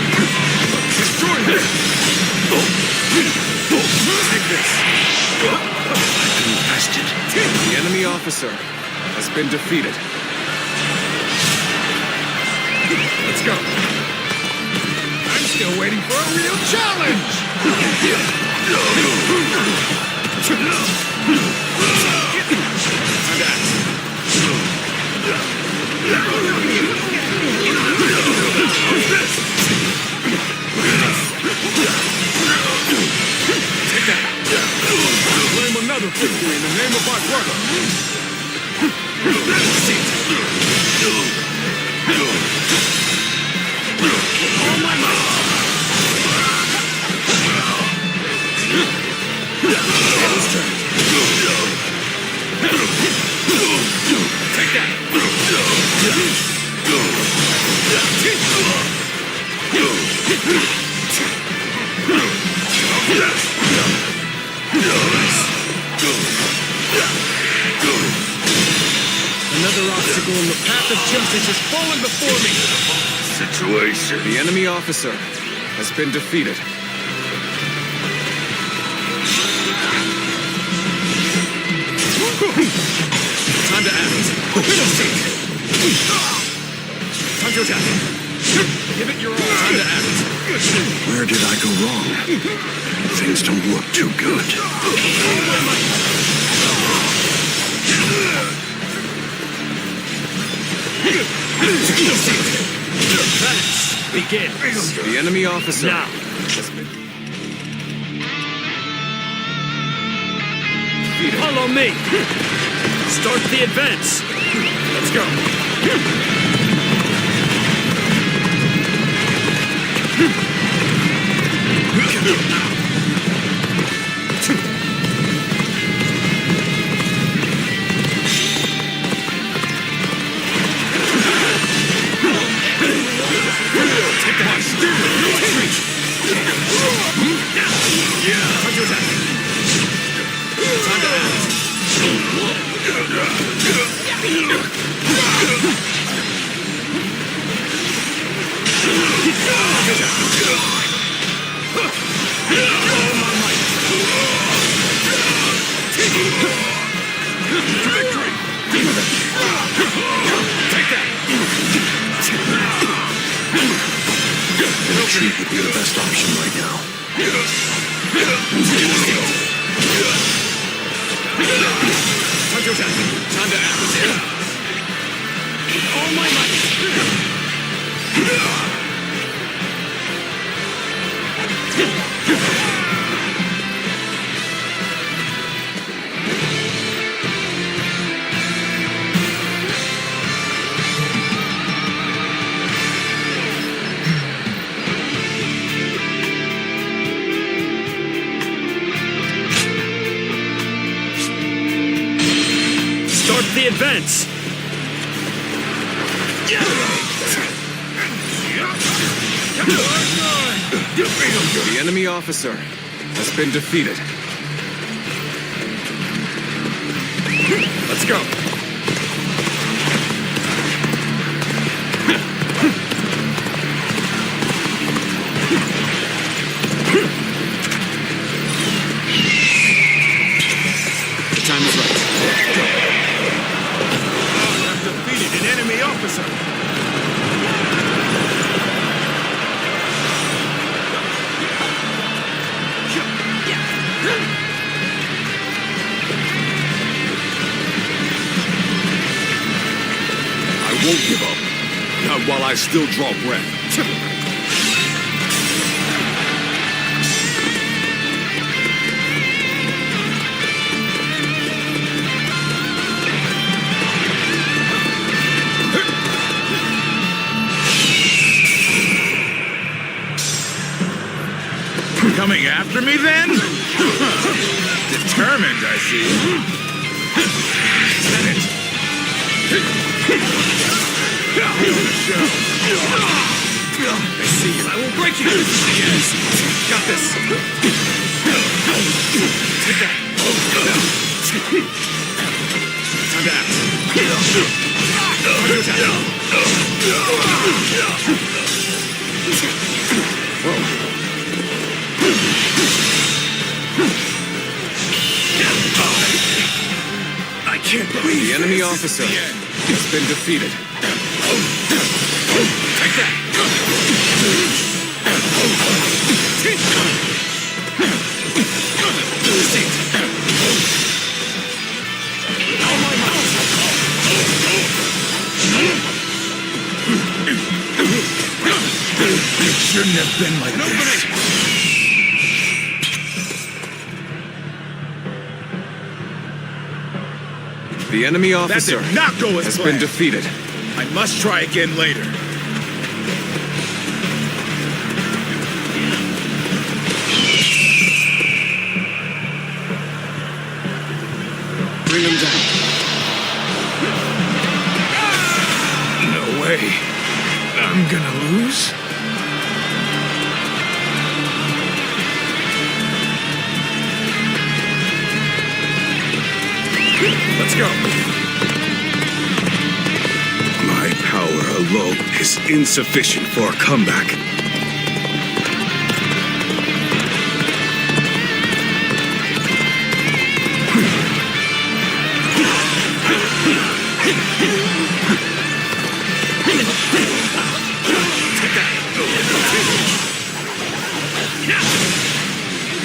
Destroy this. Take this. The enemy officer has been defeated. Let's go. I'm still waiting for a real challenge. Take that. Claim another victory in the name of our brother. All my might. Take that. Another obstacle in the path of justice has fallen before me. Situation. The enemy officer has been defeated. Time to act. Time to attack. Give it your all. Time to act. Where did I go wrong? Things don't look too good. Begin. The enemy officer Now. has been Follow me. Start the advance. Let's go. Take that. Retreat. Time to attack. Time to act. Retreat would be the best option right now. Time to attack. Time to act. All my might. Start the advance. The enemy officer has been defeated. Let's go. The time is right. I've defeated an enemy won't give up. Not while I still draw breath. Coming after me, then? Determined, I see. Send it. I see you. I will break you. Yes. Got this. Take that. Time to act. Whoa. I can't believe the enemy officer has been defeated. Take that! All my might! It shouldn't have been like this. The enemy officer That did not go as has planned. been defeated. I must try again later. Bring him down. No way. I'm gonna lose? Let's go. My power alone is insufficient for a comeback.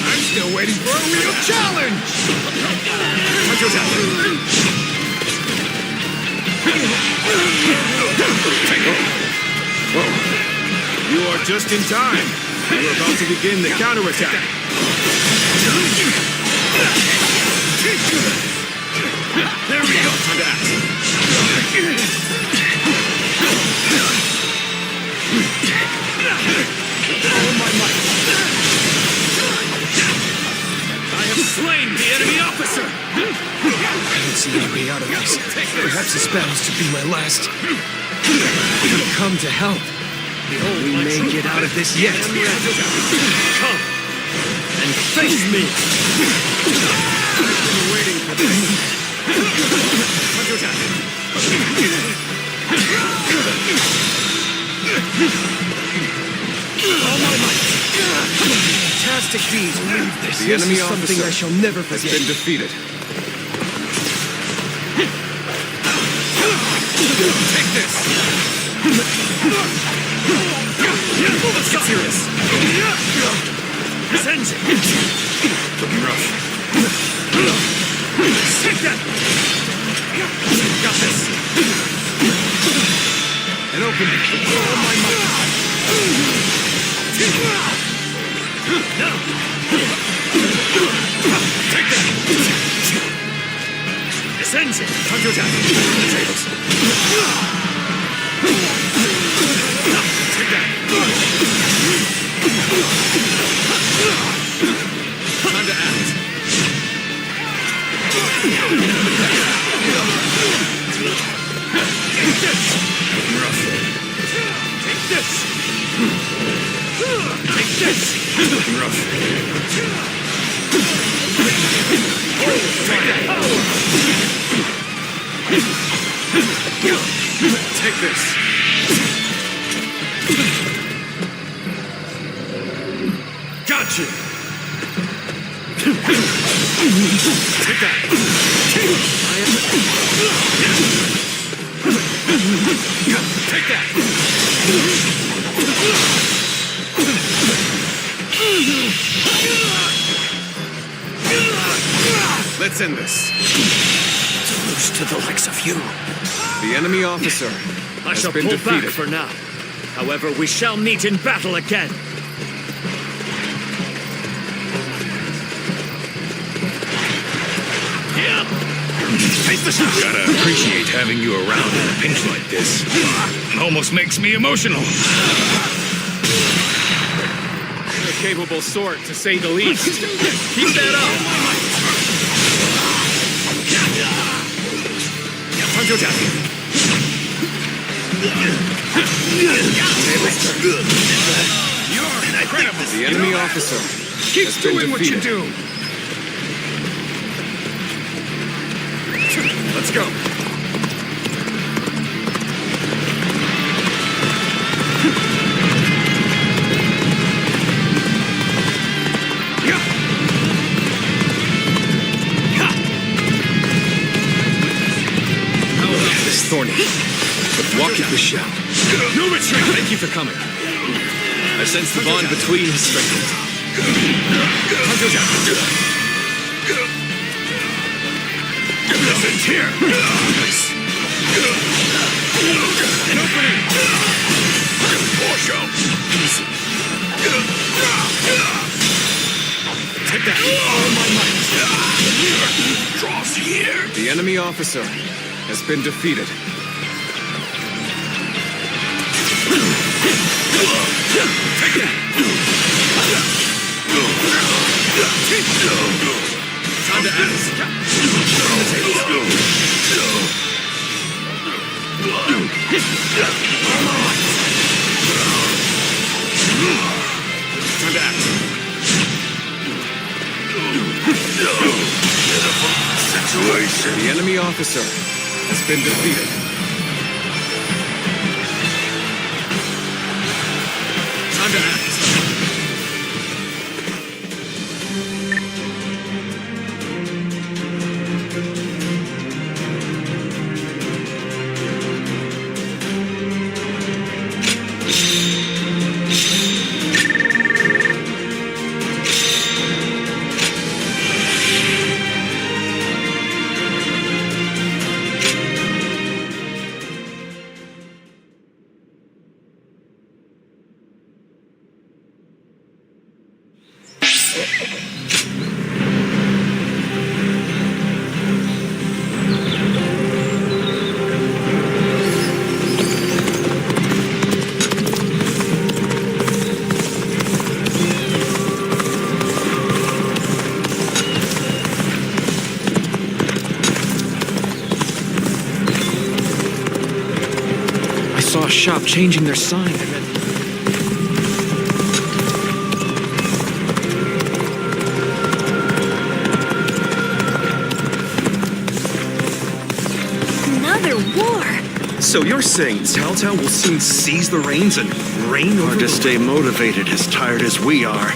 I'm still waiting for a real challenge! Touch your Whoa. You are just in time. We're about to begin the counterattack. There we go. Time to act. All my might. I have slain the enemy officer. I don't see any way out of this. Perhaps this battle's to be my last. We've come to help. We may get out of this yet. Come and face me. I've been waiting for this. Counterattack. All my might. Fantastic deed. The enemy is something officer I shall never has forget. been defeated. Take this. Let's hear this. Send it. Looking rough. Take that. Got this. An opening. Oh my might. No. Take that. Descends it. Counterattack. Tables. Take that. Time to act. Take this. Rough. Take this. Take this. Rough. Take that. Take this. Got you. Take that. Take that. Let's end this. To lose to the likes of you. The enemy officer I has shall been pull defeated. back for now. However, we shall meet in battle again. Gotta appreciate having you around in a pinch like this. Almost makes me emotional. A capable sort, to say the least. Keep that up. You're incredible. The enemy officer Keep has been doing what you defeated. do. Let's go. This thorny, but walketh the shell. No retreat. Thank you for coming. I sense the bond between us strengthened. Listen here. An opening. Portion. Take that. All my might. Draws here. The enemy officer has been defeated. Take that. Time to act. Time to act. Situation. The enemy officer has been defeated. Time to act. I saw a shop changing their sign and then... Another war! So you're saying Telltale will soon seize the reins and reign over Hard to stay motivated as tired as we are.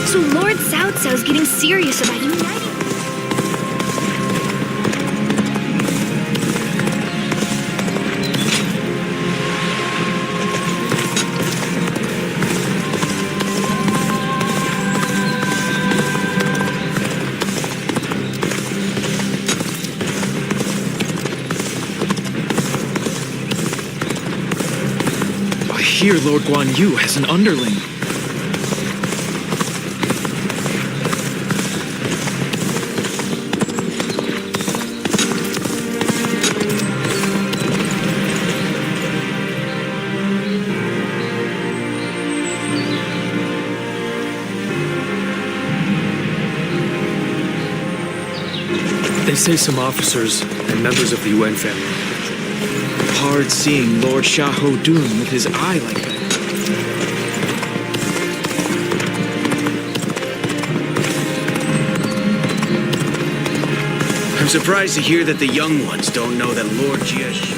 So Lord Cao Cao's getting serious about uniting. I hear Lord Guan Yu has an underling. They say some officers and members of the Yuan family. Hard seeing Lord Sha Ho Dun with his eye like that. I'm surprised to hear that the young ones don't know that Lord Jiesh...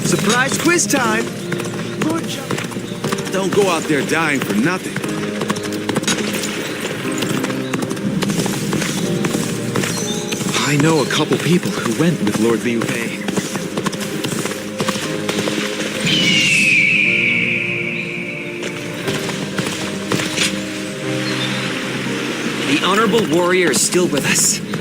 Surprise quiz time! Lord Don't go out there dying for nothing. I know a couple people who went with Lord Liu Bei. The honorable warrior is still with us.